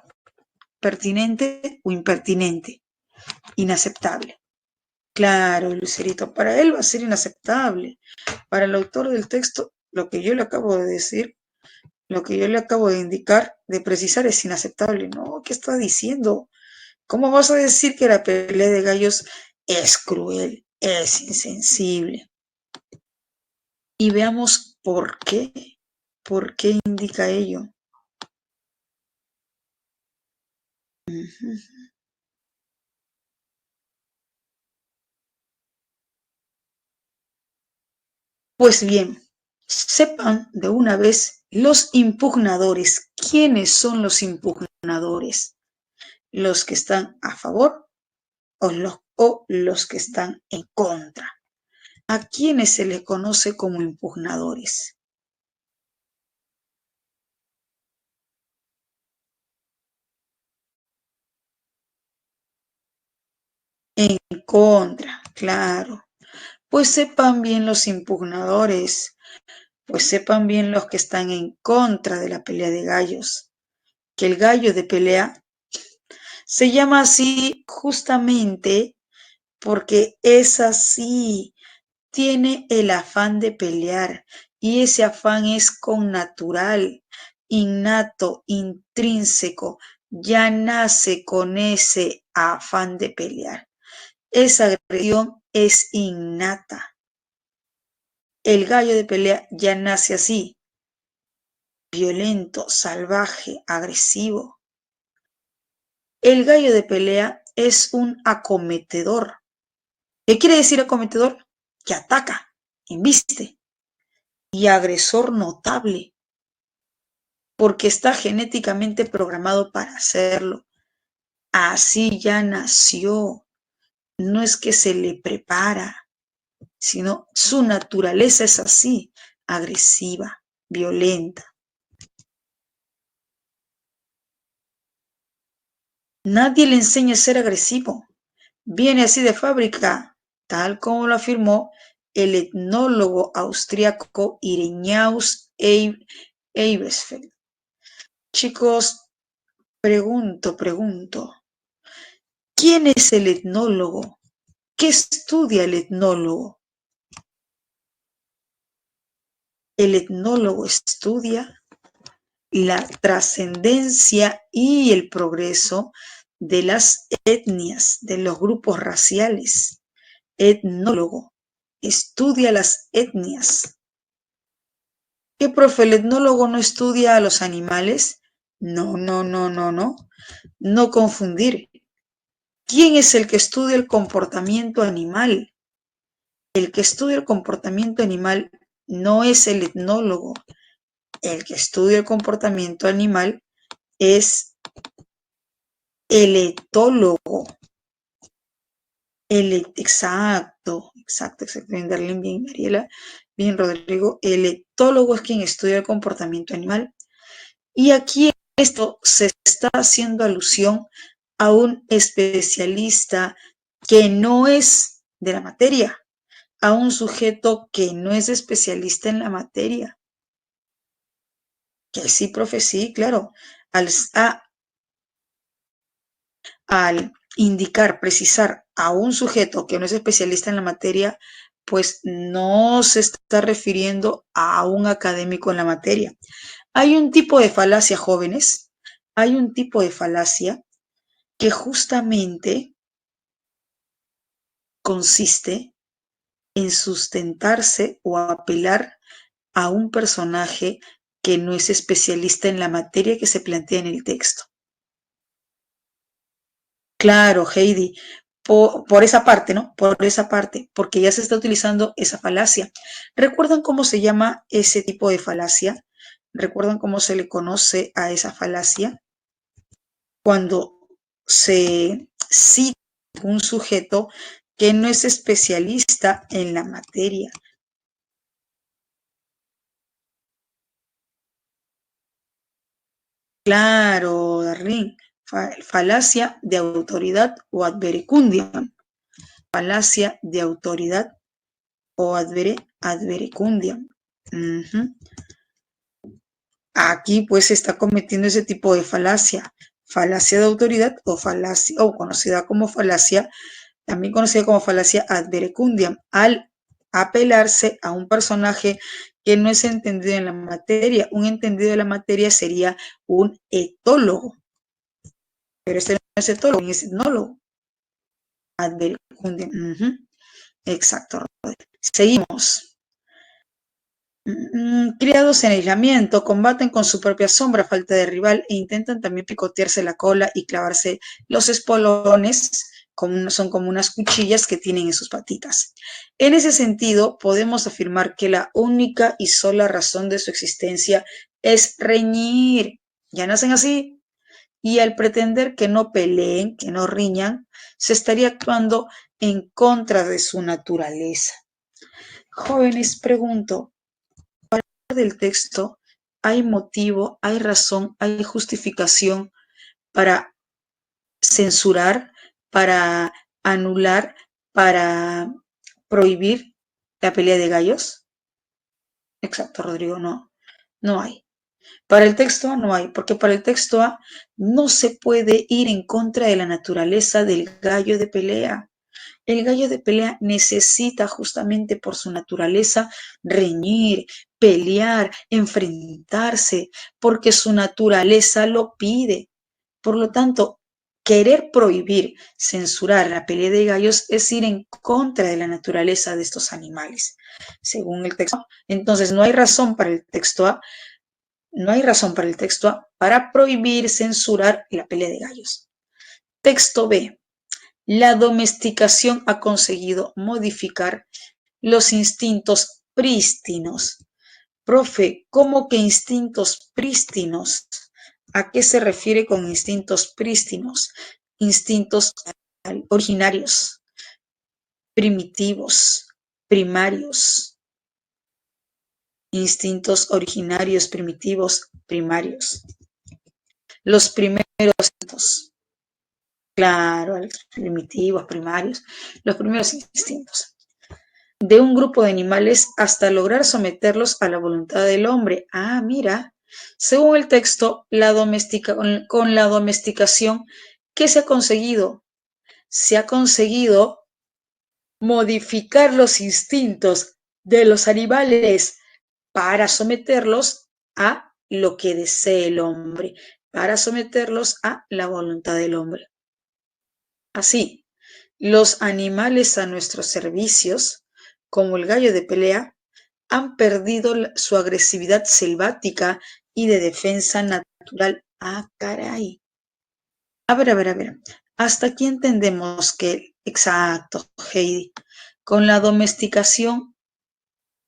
[SPEAKER 1] pertinente o impertinente? Inaceptable. Claro, Lucerito, para él va a ser inaceptable. Para el autor del texto, lo que yo le acabo de decir, lo que yo le acabo de indicar, de precisar, es inaceptable. No, ¿qué está diciendo? ¿Cómo vas a decir que la pelea de gallos es cruel, es insensible? Y veamos por qué. ¿Por qué indica ello? Pues bien, sepan de una vez los impugnadores. ¿Quiénes son los impugnadores? ¿Los que están a favor o los que están en contra? ¿A quiénes se les conoce como impugnadores? En contra, claro. Pues sepan bien los impugnadores, pues sepan bien los que están en contra de la pelea de gallos, que el gallo de pelea se llama así justamente porque es así, tiene el afán de pelear y ese afán es connatural, innato, intrínseco, ya nace con ese afán de pelear. Esa agresión es innata. El gallo de pelea ya nace así, violento, salvaje, agresivo. El gallo de pelea es un acometedor. ¿Qué quiere decir acometedor? Que ataca, embiste, y agresor notable, porque está genéticamente programado para hacerlo. Así ya nació, no es que se le prepara. sino su naturaleza es así, agresiva, violenta. Nadie le enseña a ser agresivo. Viene así de fábrica, tal como lo afirmó el etnólogo austríaco Irenaeus Eibesfeld. Chicos, pregunto, ¿quién es el etnólogo? ¿Qué estudia el etnólogo? El etnólogo estudia la trascendencia y el progreso de las etnias, de los grupos raciales. Etnólogo estudia las etnias. ¿Qué, profe? ¿El etnólogo no estudia a los animales? No. No confundir. ¿Quién es el que estudia el comportamiento animal? El que estudia el comportamiento animal no es el etnólogo. El que estudia el comportamiento animal es el etólogo. Exacto, bien, Darlene, bien, Mariela, bien, Rodrigo. El etólogo es quien estudia el comportamiento animal. Y aquí esto se está haciendo alusión a un especialista que no es de la materia, a un sujeto que no es especialista en la materia. Que sí, profe, sí, claro. Al indicar, precisar a un sujeto que no es especialista en la materia, pues no se está refiriendo a un académico en la materia. Hay un tipo de falacia, jóvenes, hay un tipo de falacia que justamente consiste en sustentarse o apelar a un personaje que no es especialista en la materia que se plantea en el texto. Claro, Heidi, por esa parte, ¿no? Por esa parte, porque ya se está utilizando esa falacia. ¿Recuerdan cómo se llama ese tipo de falacia? ¿Recuerdan cómo se le conoce a esa falacia? Cuando se cita un sujeto que no es especialista en la materia. Claro, Darlene, falacia de autoridad o adverecundiam. Falacia de autoridad o adverecundiam. Aquí pues se está cometiendo ese tipo de falacia de autoridad o falacia, o conocida como falacia, también conocida como falacia adverecundiam, al apelarse a un personaje que no es entendido en la materia. Un entendido de la materia sería un etólogo, pero este no es etólogo, es etnólogo. Adverecundiam. Exacto. Seguimos. Criados en aislamiento, combaten con su propia sombra, falta de rival, e intentan también picotearse la cola y clavarse los espolones, son como unas cuchillas que tienen en sus patitas. En ese sentido, podemos afirmar que la única y sola razón de su existencia es reñir. Ya nacen así. Y al pretender que no peleen, que no riñan, se estaría actuando en contra de su naturaleza. Jóvenes, pregunto, del texto hay motivo, hay razón, hay justificación para censurar, para anular, para prohibir la pelea de gallos? Exacto, Rodrigo, no hay. Para el texto A no hay, porque para el texto A no se puede ir en contra de la naturaleza del gallo de pelea. El gallo de pelea necesita justamente por su naturaleza reñir, pelear, enfrentarse, porque su naturaleza lo pide. Por lo tanto, querer prohibir, censurar la pelea de gallos es ir en contra de la naturaleza de estos animales, según el texto A. Entonces, no hay razón para el texto A, no hay razón para el texto A para prohibir, censurar la pelea de gallos. Texto B. La domesticación ha conseguido modificar los instintos prístinos. Profe, ¿cómo que instintos prístinos? ¿A qué se refiere con instintos prístinos? Instintos originarios, primitivos, primarios, instintos originarios, primitivos, primarios. Los primeros instintos, claro, los primitivos, primarios, los primeros instintos de un grupo de animales hasta lograr someterlos a la voluntad del hombre. Ah, mira, según el texto, con la domesticación, ¿qué se ha conseguido? Se ha conseguido modificar los instintos de los animales para someterlos a lo que desee el hombre, para someterlos a la voluntad del hombre. Así, los animales a nuestros servicios, como el gallo de pelea, han perdido su agresividad selvática y de defensa natural. Ah, caray. A ver. Hasta aquí entendemos que, exacto, Heidi, con la domesticación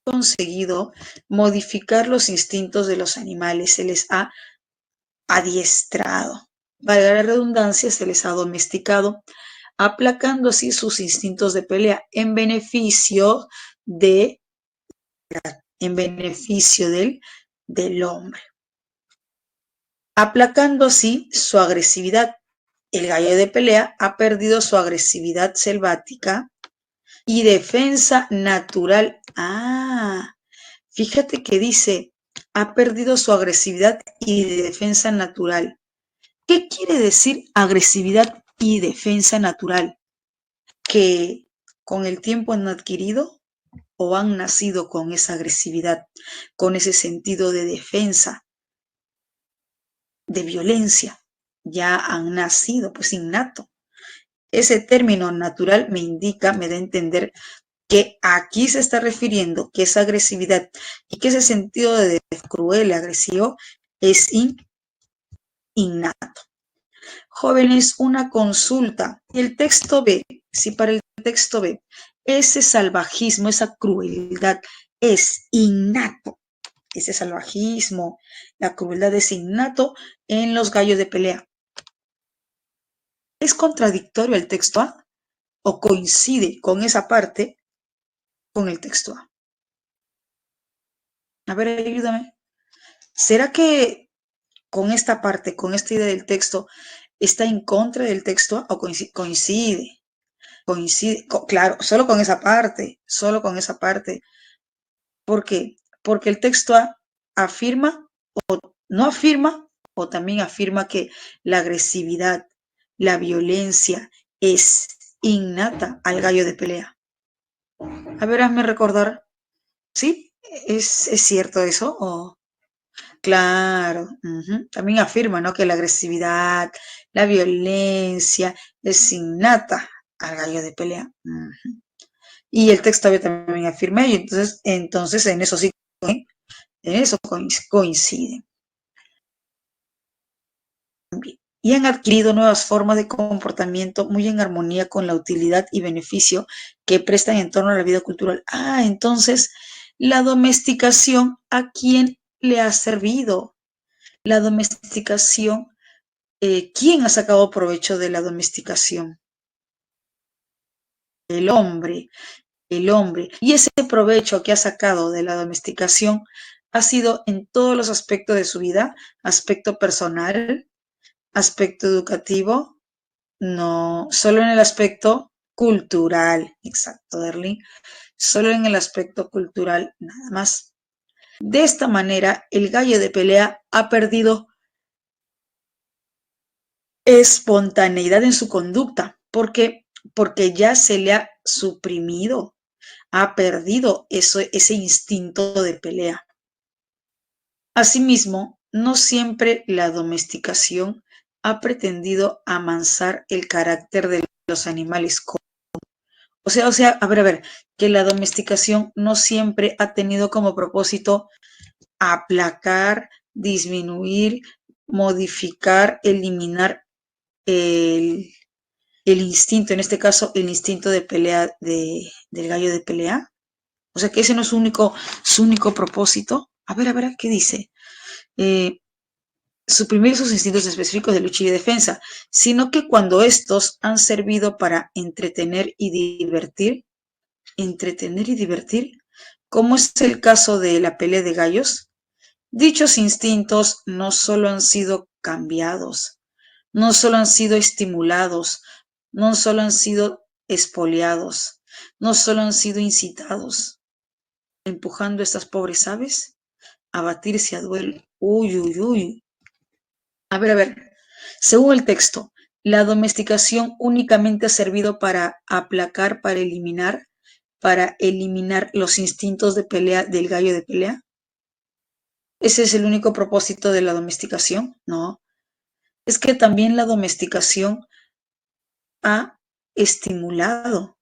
[SPEAKER 1] conseguido modificar los instintos de los animales, se les ha adiestrado, valga la redundancia, se les ha domesticado, aplacando así sus instintos de pelea en beneficio del hombre, aplacando así su agresividad. El gallo de pelea ha perdido su agresividad selvática y defensa natural. Ah, fíjate que dice, ha perdido su agresividad y defensa natural. ¿Qué quiere decir agresividad y defensa natural? ¿Que con el tiempo han adquirido o han nacido con esa agresividad, con ese sentido de defensa, de violencia? Ya han nacido, pues innato. Ese término natural me indica, me da a entender que aquí se está refiriendo que esa agresividad y que ese sentido de cruel y agresivo es innato. Jóvenes, una consulta. El texto B, si para el texto B, ese salvajismo, esa crueldad es innato, ese salvajismo, la crueldad es innato en los gallos de pelea. ¿Es contradictorio el texto A o coincide con esa parte con el texto A? A ver, ayúdame. ¿Será que con esta parte, con esta idea del texto, está en contra del texto A o coincide? Coincide, claro, solo con esa parte. ¿Por qué? Porque el texto A afirma o no afirma o también afirma que la agresividad, la violencia es innata al gallo de pelea. A ver, hazme recordar. ¿Sí? ¿Es cierto eso? ¿O? Claro, también afirma, ¿no?, que la agresividad, la violencia es innata al gallo de pelea. Y el texto B también afirma, y entonces en eso sí, en eso coinciden. Y han adquirido nuevas formas de comportamiento muy en armonía con la utilidad y beneficio que prestan en torno a la vida cultural. Ah, entonces, la domesticación, ¿a quién le ha servido? La domesticación, ¿quién ha sacado provecho de la domesticación? El hombre. Y ese provecho que ha sacado de la domesticación ha sido en todos los aspectos de su vida, aspecto personal, aspecto educativo, no, solo en el aspecto cultural. Exacto, Derlin. Solo en el aspecto cultural, nada más. De esta manera, el gallo de pelea ha perdido espontaneidad en su conducta, porque ya se le ha suprimido, ha perdido ese instinto de pelea. Asimismo, no siempre la domesticación ha pretendido amansar el carácter de los animales. O sea, a ver, que la domesticación no siempre ha tenido como propósito aplacar, disminuir, modificar, eliminar el instinto, en este caso el instinto de pelea del gallo de pelea. O sea, que ese no es su único propósito. A ver, ¿qué dice? Suprimir sus instintos específicos de lucha y defensa, sino que cuando estos han servido para entretener y divertir, entretener y divertir, como es el caso de la pelea de gallos. Dichos instintos no solo han sido cambiados, no solo han sido estimulados, no solo han sido expoliados, no solo han sido incitados, empujando a estas pobres aves a batirse a duelo. Uy, uy, uy. A ver. Según el texto, la domesticación únicamente ha servido para aplacar, para eliminar los instintos de pelea del gallo de pelea. ¿Ese es el único propósito de la domesticación? No. Es que también la domesticación ha estimulado,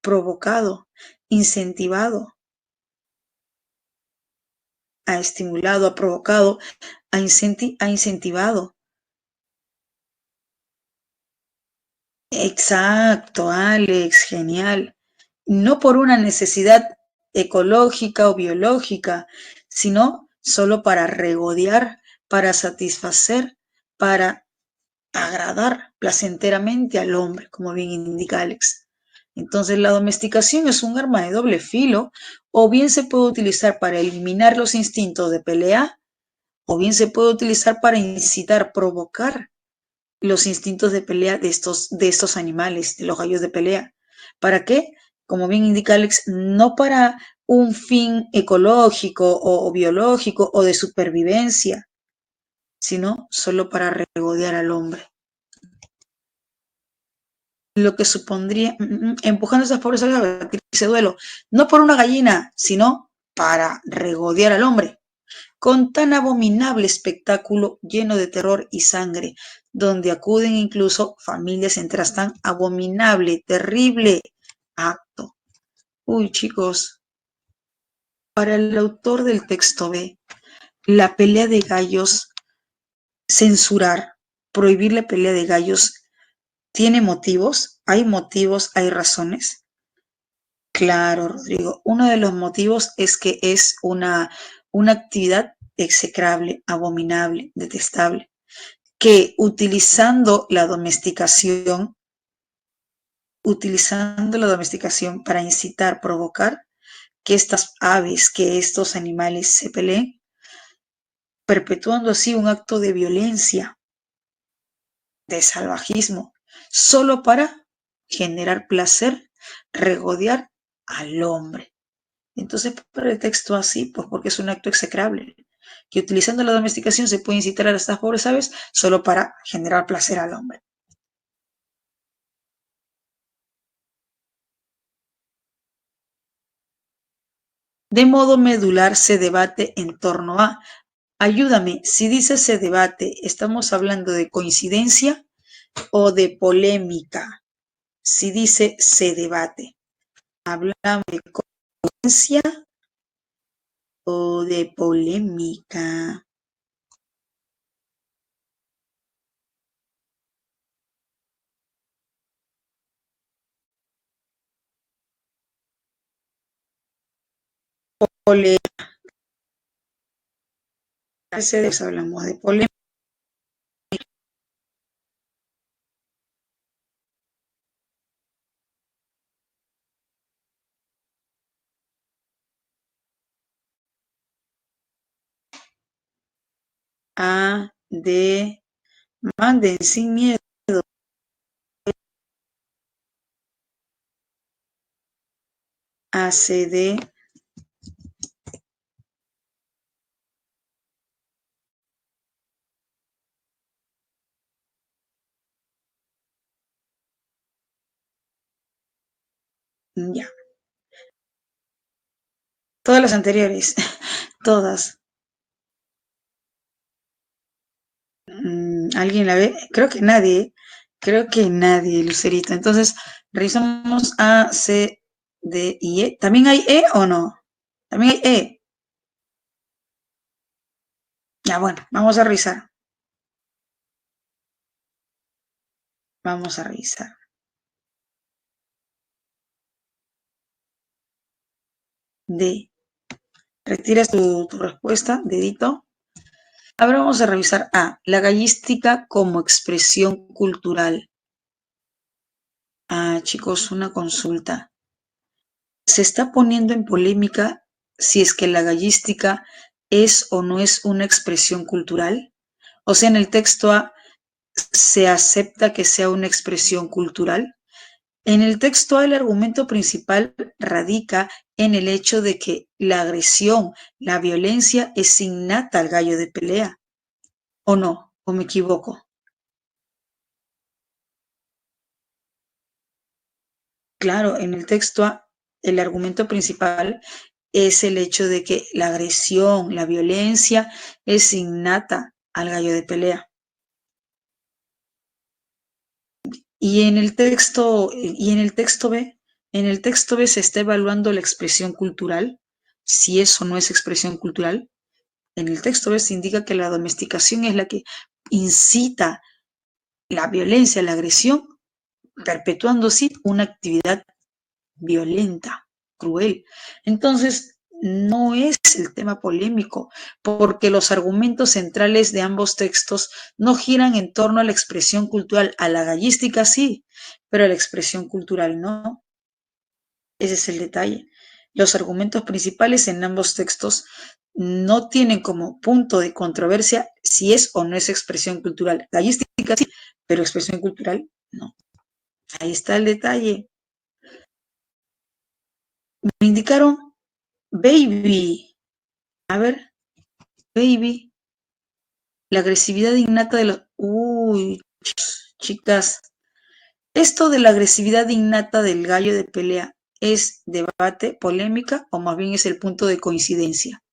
[SPEAKER 1] provocado, incentivado, ha estimulado, ha provocado, ha incentivado. Exacto, Alex, genial. No por una necesidad ecológica o biológica, sino solo para regodear, para satisfacer, para agradar placenteramente al hombre, como bien indica Alex. Entonces, la domesticación es un arma de doble filo, o bien se puede utilizar para eliminar los instintos de pelea, o bien se puede utilizar para incitar, provocar los instintos de pelea de estos animales, de los gallos de pelea. ¿Para qué? Como bien indica Alex, no para un fin ecológico o biológico o de supervivencia, sino solo para regodear al hombre. Lo que supondría empujando a esas pobres aves a batirse duelo, no por una gallina, sino para regodear al hombre, con tan abominable espectáculo lleno de terror y sangre, donde acuden incluso familias enteras, tan abominable, terrible acto. Uy, chicos, para el autor del texto B, la pelea de gallos, censurar, prohibir la pelea de gallos, ¿tiene motivos? Hay razones? Claro, Rodrigo. Uno de los motivos es que es una actividad execrable, abominable, detestable, que utilizando la domesticación para incitar, provocar que estas aves, que estos animales se peleen, perpetuando así un acto de violencia, de salvajismo, solo para generar placer, regodear al hombre. Entonces, por el texto así, pues porque es un acto execrable, que utilizando la domesticación se puede incitar a estas pobres aves solo para generar placer al hombre. De modo medular se debate en torno a, ayúdame, si dice se debate, ¿estamos hablando de coincidencia o de polémica? Si dice se debate, ¿hablamos de coincidencia o de polémica? Polémica, hablamos de polémica. A, D, manden sin miedo. A, C, D. Ya. Todas las anteriores. Todas. ¿Alguien la ve? Creo que nadie. Creo que nadie, Lucerito. Entonces, revisamos A, C, D y E. ¿También hay E o no? También hay E. Ya, bueno, vamos a revisar. Vamos a revisar. D. Retiras tu respuesta, dedito. Ahora vamos a revisar A. La gallística como expresión cultural. Ah, chicos, una consulta. se está poniendo en polémica si es que la gallística es o no es una expresión cultural. O sea, en el texto A se acepta que sea una expresión cultural. En el texto A el argumento principal radica en el hecho de que la agresión, la violencia es innata al gallo de pelea. ¿O no? ¿O me equivoco? Claro, en el texto A el argumento principal es el hecho de que la agresión, la violencia es innata al gallo de pelea. En el texto B se está evaluando la expresión cultural, si eso no es expresión cultural. En el texto B se indica que la domesticación es la que incita la violencia, la agresión, perpetuando así una actividad violenta, cruel. Entonces, no es el tema polémico, porque los argumentos centrales de ambos textos no giran en torno a la expresión cultural. A la gallística sí, pero a la expresión cultural no. Ese es el detalle. Los argumentos principales en ambos textos no tienen como punto de controversia si es o no es expresión cultural. Gallística sí, pero expresión cultural no. Ahí está el detalle. Me indicaron baby. A ver, baby. La agresividad innata de los... Uy, chicas. Esto de la agresividad innata del gallo de pelea, ¿es debate, polémica o más bien es el punto de coincidencia?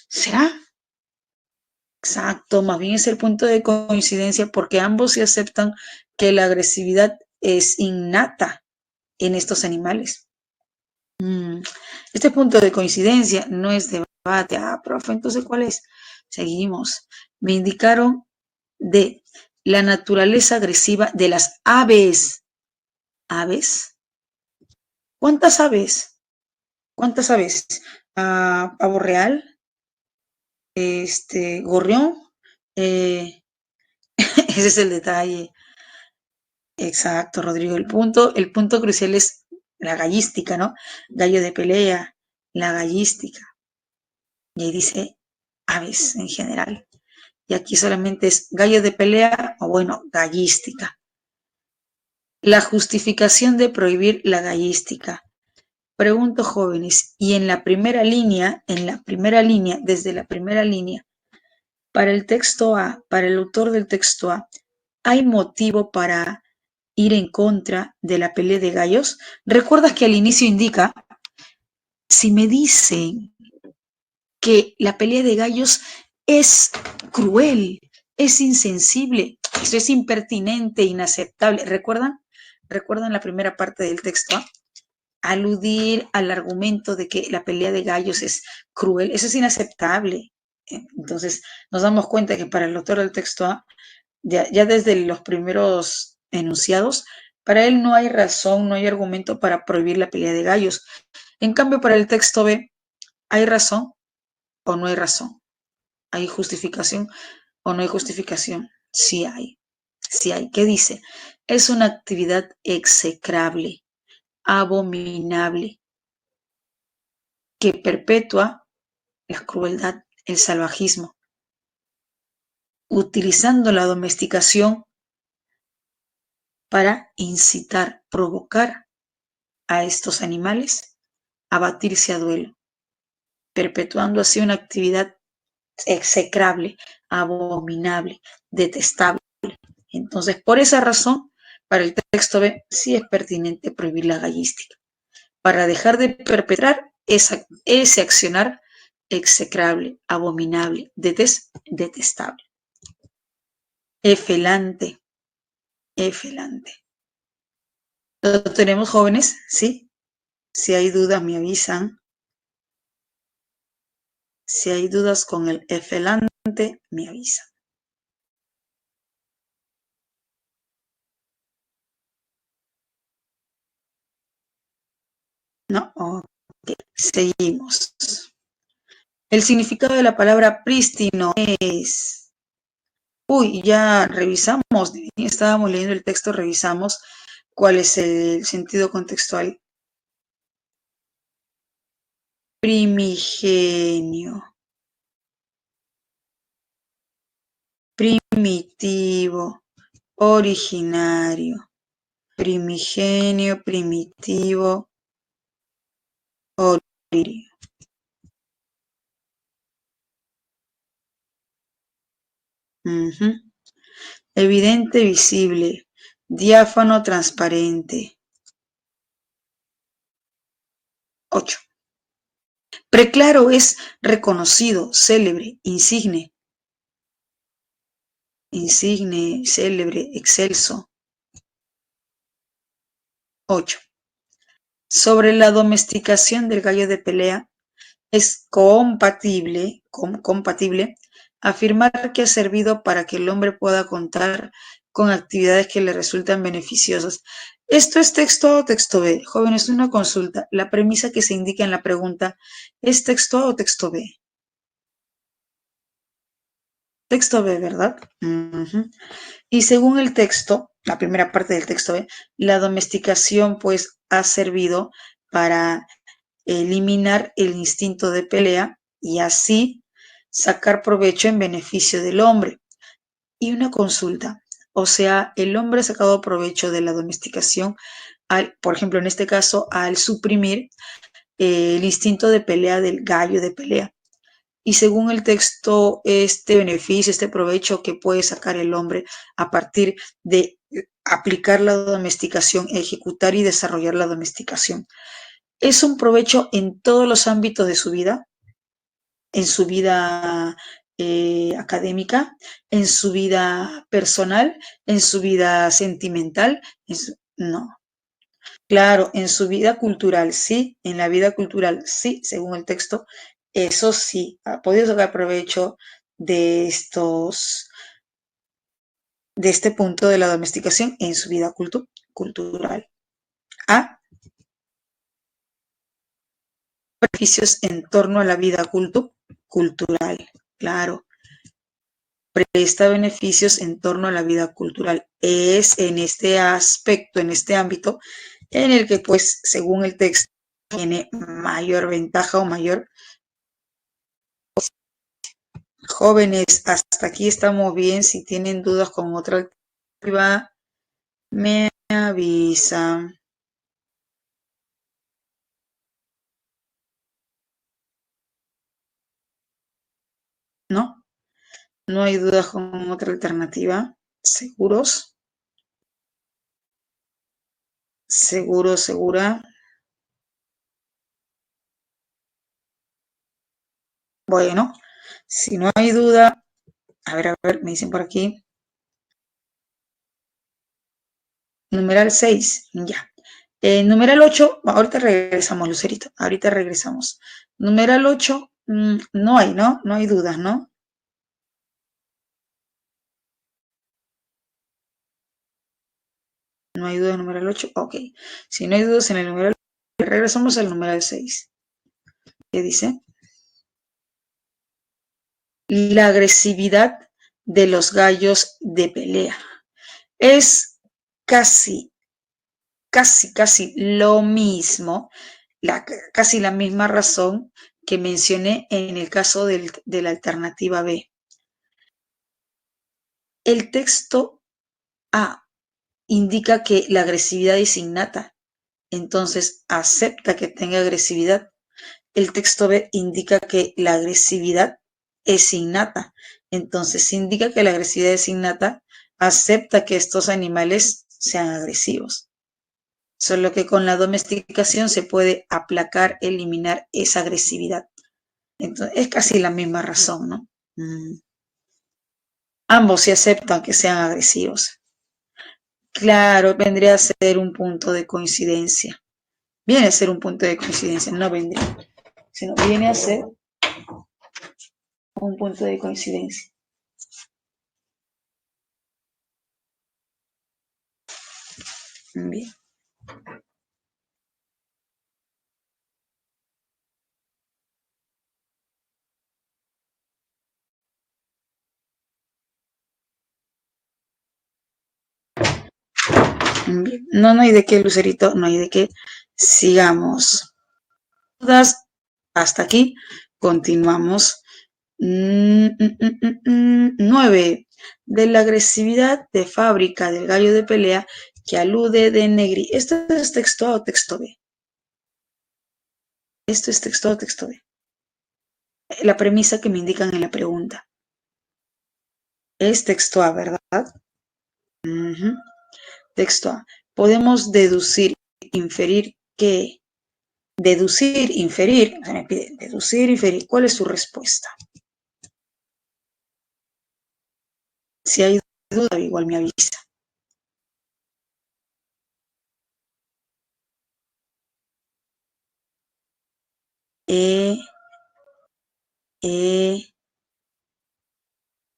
[SPEAKER 1] ¿Será? Exacto, más bien es el punto de coincidencia porque ambos se aceptan que la agresividad es innata en estos animales. Este punto de coincidencia no es debate. Ah, profe, entonces, ¿cuál es? Seguimos. Me indicaron de la naturaleza agresiva de las aves. ¿Aves? ¿Cuántas aves? ¿Cuántas aves? Pavo real, gorrión. eh, Ese es el detalle. Exacto, Rodrigo. El punto crucial es la gallística, ¿no? Gallo de pelea, la gallística. Y ahí dice aves en general. Y aquí solamente es gallo de pelea o bueno, gallística. La justificación de prohibir la gallística. Pregunto, jóvenes, y desde la primera línea, para el texto A, para el autor del texto A, ¿hay motivo para ir en contra de la pelea de gallos? ¿Recuerdas que al inicio indica, si me dicen que la pelea de gallos es cruel, es insensible, eso es impertinente, inaceptable? ¿Recuerdan? ¿Recuerdan la primera parte del texto A? Aludir al argumento de que la pelea de gallos es cruel, eso es inaceptable. Entonces nos damos cuenta que para el autor del texto A, ya desde los primeros enunciados, para él no hay razón, no hay argumento para prohibir la pelea de gallos. En cambio, para el texto B, ¿hay razón o no hay razón? ¿Hay justificación o no hay justificación? Sí hay, sí hay. ¿Qué dice? Es una actividad execrable, abominable, que perpetúa la crueldad, el salvajismo, utilizando la domesticación para incitar, provocar a estos animales a batirse a duelo, perpetuando así una actividad execrable, abominable, detestable. Entonces, por esa razón, para el texto B sí es pertinente prohibir la gallística, para dejar de perpetrar ese accionar execrable, abominable, detestable. Efelante, efelante. ¿Lo tenemos, jóvenes? ¿Sí? Si hay dudas, me avisan. Si hay dudas con el efelante, me avisan. ¿No? Ok, seguimos. El significado de la palabra prístino es... Uy, ya revisamos, estábamos leyendo el texto, revisamos cuál es el sentido contextual. primigenio, primitivo, originario, primigenio, primitivo, originario. Evidente, visible, diáfano, transparente. 8. Preclaro es reconocido, célebre, insigne, célebre, excelso. 8. Sobre la domesticación del gallo de pelea, es compatible afirmar que ha servido para que el hombre pueda contar con actividades que le resultan beneficiosas. ¿Esto es texto A o texto B? Jóvenes, una consulta. La premisa que se indica en la pregunta, ¿es texto A o texto B? Texto B, ¿verdad? Y según el texto, la primera parte del texto B, la domesticación pues ha servido para eliminar el instinto de pelea y así sacar provecho en beneficio del hombre. Y una consulta, o sea, el hombre ha sacado provecho de la domesticación, por ejemplo, en este caso, al suprimir el instinto de pelea del gallo de pelea. Y según el texto, este beneficio, este provecho que puede sacar el hombre a partir de aplicar la domesticación, ejecutar y desarrollar la domesticación, ¿es un provecho en todos los ámbitos de su vida? En su vida académica, en su vida personal, en su vida sentimental, no. Claro, en su vida cultural, sí, en la vida cultural, sí, según el texto, eso sí, ha podido sacar provecho de de este punto de la domesticación en su vida cultural. A, beneficios en torno a la vida cultural, claro. Presta beneficios en torno a la vida cultural. Es en este aspecto, en este ámbito, en el que, pues, según el texto, tiene mayor ventaja o mayor. Jóvenes, hasta aquí estamos bien. Si tienen dudas con otra alternativa, me avisan. ¿No? No hay dudas con otra alternativa. ¿Seguros? ¿Seguro, segura? Bueno, si no hay duda, a ver, me dicen por aquí. Numeral 6, ya. Numeral 8, ahorita regresamos, Lucerito, ahorita regresamos. Numeral 8, no hay, ¿no? No hay dudas, ¿no? No hay dudas en el numeral 8, ok. Si no hay dudas en el numeral 8, regresamos al numeral 6. ¿Qué dice? La agresividad de los gallos de pelea. Es casi lo mismo, casi la misma razón que mencioné en el caso de la alternativa B. El texto A indica que la agresividad es innata, entonces acepta que tenga agresividad. El texto B indica que la agresividad es innata, entonces indica que la agresividad es innata, acepta que estos animales sean agresivos. Solo que con la domesticación se puede aplacar, eliminar esa agresividad. Entonces, es casi la misma razón, ¿no? Ambos se aceptan que sean agresivos. Claro, vendría a ser un punto de coincidencia. Viene a ser un punto de coincidencia, no vendría, sino viene a ser un punto de coincidencia. Bien. Bien. No, no hay de qué, Lucerito, no hay de qué. Sigamos. Dudas Hasta aquí. Continuamos. 9. De la agresividad de fábrica del gallo de pelea que alude de Negri. ¿Esto es texto A o texto B? Esto es texto A o texto B. La premisa que me indican en la pregunta. Es texto A, ¿verdad? Texto A. Podemos deducir, inferir que. Deducir, inferir. Se me pide deducir, inferir. ¿Cuál es su respuesta? Si hay duda, igual me avisa.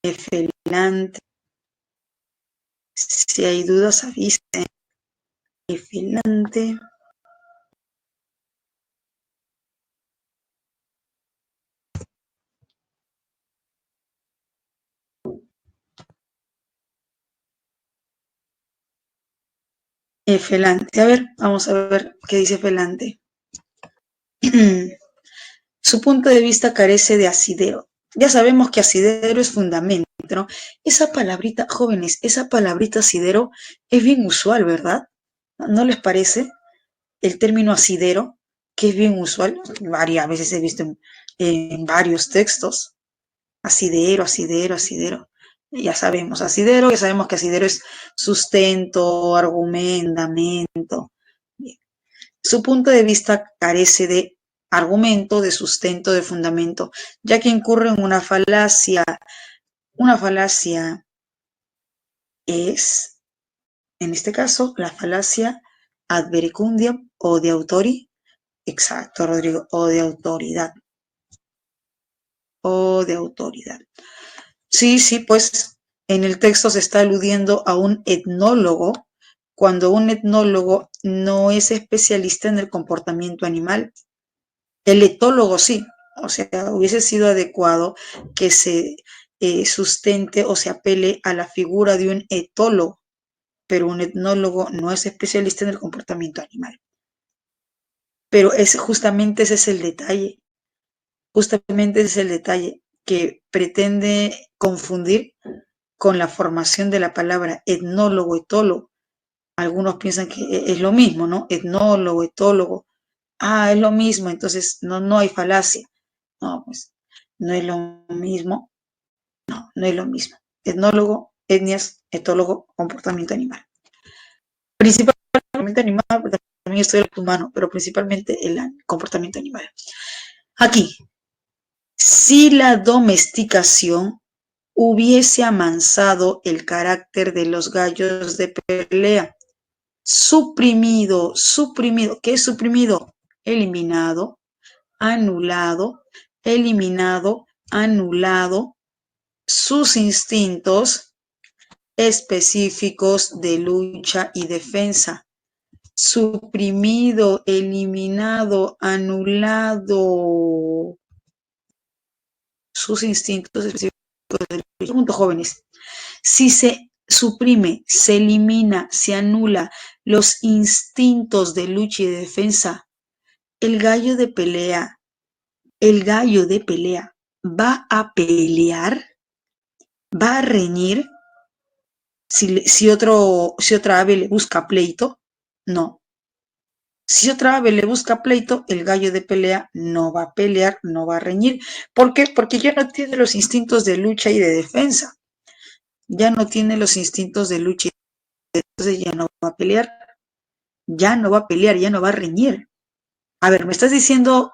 [SPEAKER 1] Felante. Si hay dudas, avisen. Felante. Felante. A ver, vamos a ver qué dice Felante. Su punto de vista carece de asidero. Ya sabemos que asidero es fundamento, ¿no? Esa palabrita, jóvenes, esa palabrita asidero es bien usual, ¿verdad? ¿No les parece? El término asidero, que es bien usual, varias veces he visto en varios textos. Asidero, asidero, asidero. Ya sabemos, asidero, ya sabemos que asidero es sustento, argumento. Bien. Su punto de vista carece de argumento, de sustento, de fundamento, ya que incurre en una falacia. Una falacia es, en este caso, la falacia ad verecundiam o de autori. Exacto, Rodrigo, o de autoridad. O de autoridad. Sí, sí, pues en el texto se está aludiendo a un etnólogo, cuando un etnólogo no es especialista en el comportamiento animal. El etólogo sí, o sea, hubiese sido adecuado que se sustente o se apele a la figura de un etólogo, pero un etnólogo no es especialista en el comportamiento animal. Pero justamente ese es el detalle, justamente ese es el detalle que pretende confundir con la formación de la palabra etnólogo, etólogo. Algunos piensan que es lo mismo, ¿no? Etnólogo, etólogo. Ah, es lo mismo, entonces no hay falacia. No, pues no es lo mismo. No es lo mismo. Etnólogo, etnias, etólogo, comportamiento animal. Principalmente animal, porque también estoy el humano, pero principalmente el comportamiento animal. Aquí, si la domesticación hubiese amansado el carácter de los gallos de pelea, suprimido, ¿qué es suprimido? Eliminado, anulado, eliminado, anulado sus instintos específicos de lucha y defensa. Suprimido, eliminado, anulado sus instintos específicos de lucha. Pregunto, jóvenes, si se suprime, se elimina, se anula los instintos de lucha y de defensa, el gallo de pelea va a pelear, va a reñir. Si otra ave le busca pleito, no. Si otra ave le busca pleito, el gallo de pelea no va a pelear, no va a reñir. ¿Por qué? Porque ya no tiene los instintos de lucha y de defensa. Ya no tiene los instintos de lucha y de defensa, entonces ya no va a pelear. Ya no va a pelear, ya no va a reñir. A ver, me estás diciendo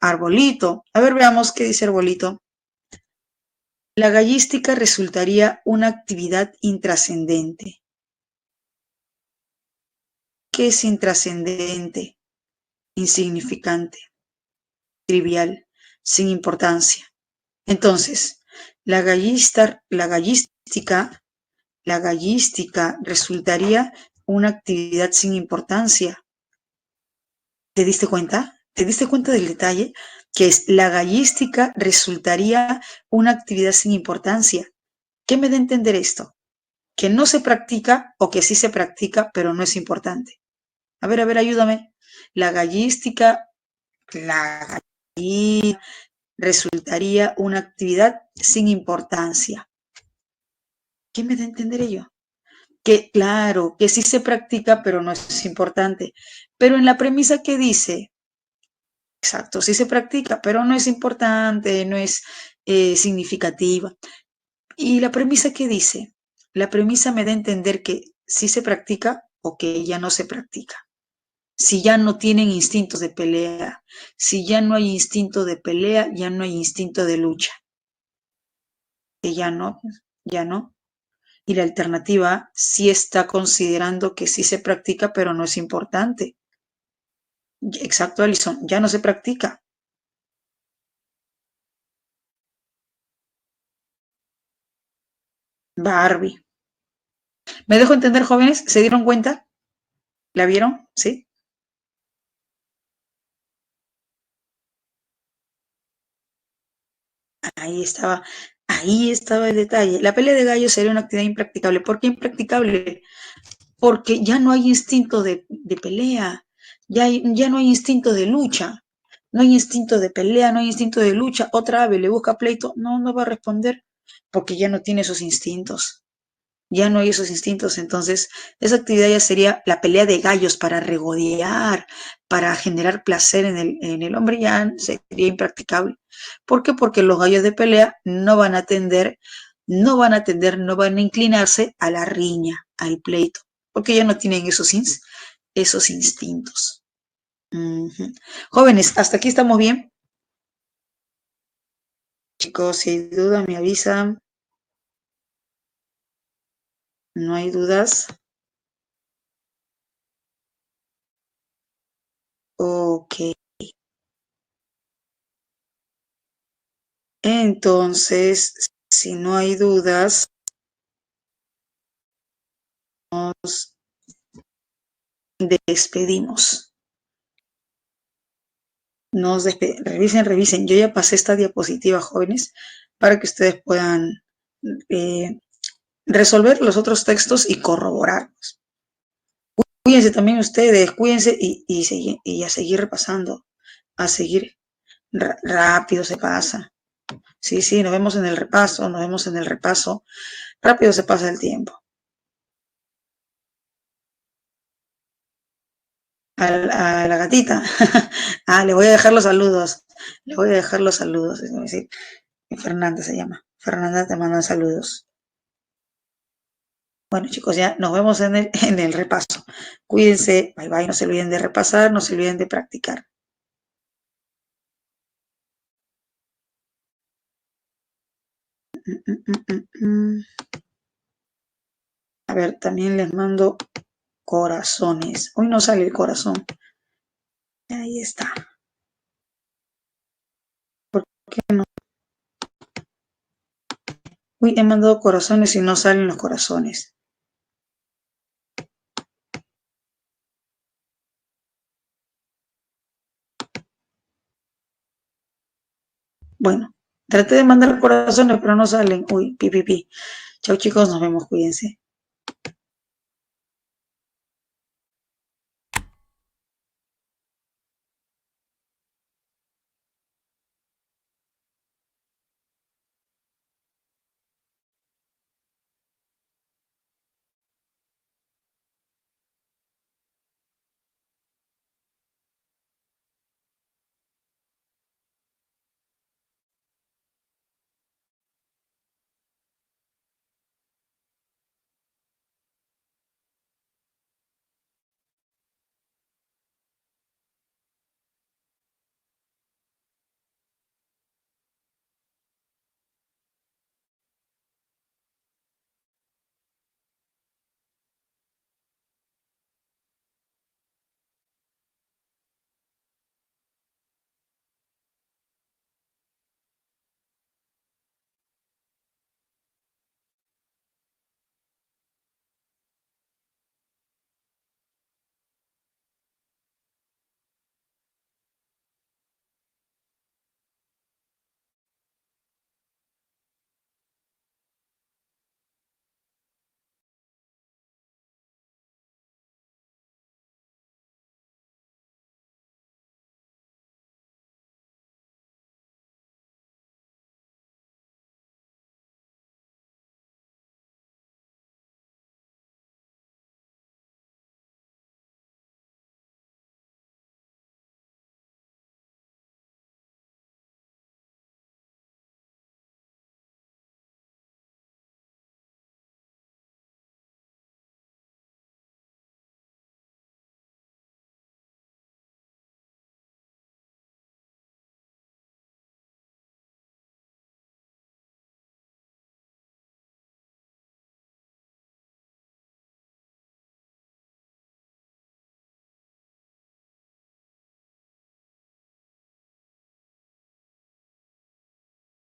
[SPEAKER 1] arbolito. A ver, veamos qué dice arbolito. La gallística resultaría una actividad intrascendente. ¿Qué es intrascendente? Insignificante, trivial, sin importancia. Entonces, la gallística resultaría una actividad sin importancia. ¿Te diste cuenta? ¿Te diste cuenta del detalle? Que es la gallística resultaría una actividad sin importancia. ¿Qué me da a entender esto? Que no se practica o que sí se practica, pero no es importante. A ver, ayúdame. La gallística resultaría una actividad sin importancia. ¿Qué me da a entender ello? Que claro, que sí se practica, pero no es importante. Pero en la premisa que dice, exacto, sí se practica, pero no es importante, no es significativa. Y la premisa que dice, la premisa me da a entender que sí se practica o que ya no se practica. Si ya no tienen instintos de pelea, si ya no hay instinto de pelea, ya no hay instinto de lucha. Que ya no, ya no. Y la alternativa sí está considerando que sí se practica, pero no es importante. Exacto, Alison, ya no se practica. Barbie. ¿Me dejo entender, jóvenes? ¿Se dieron cuenta? ¿La vieron? ¿Sí? Ahí estaba el detalle. La pelea de gallos sería una actividad impracticable. ¿Por qué impracticable? Porque ya no hay instinto de pelea, ya no hay instinto de lucha, no hay instinto de pelea, no hay instinto de lucha. Otra ave le busca pleito, no, no va a responder porque ya no tiene esos instintos. Ya no hay esos instintos, entonces esa actividad ya sería la pelea de gallos para regodear, para generar placer en el hombre, ya sería impracticable. ¿Por qué? Porque los gallos de pelea no van a atender, no van a atender, no van a inclinarse a la riña, al pleito, porque ya no tienen esos instintos. Ujú. Jóvenes, hasta aquí estamos bien. Chicos, si hay duda me avisan. No hay dudas. Ok. Entonces, si no hay dudas, nos despedimos. Revisen. Yo ya pasé esta diapositiva, jóvenes, para que ustedes puedan eh, resolver los otros textos y corroborarlos. Cuídense también ustedes, cuídense y a seguir repasando, a seguir rápido se pasa. Sí, sí, nos vemos en el repaso, nos vemos en el repaso. Rápido se pasa el tiempo. A la gatita. Le voy a dejar los saludos. Le voy a dejar los saludos. Es decir, Fernanda se llama. Fernanda te manda saludos. Bueno, chicos, ya nos vemos en el repaso. Cuídense. Bye bye. No se olviden de repasar, no se olviden de practicar. A ver, también les mando corazones. Hoy no sale el corazón. Ahí está. ¿Por qué no? Uy, he mandado corazones y no salen los corazones. Bueno, traté de mandar corazones, pero no salen. Uy, pi. Chau, chicos, nos vemos, cuídense.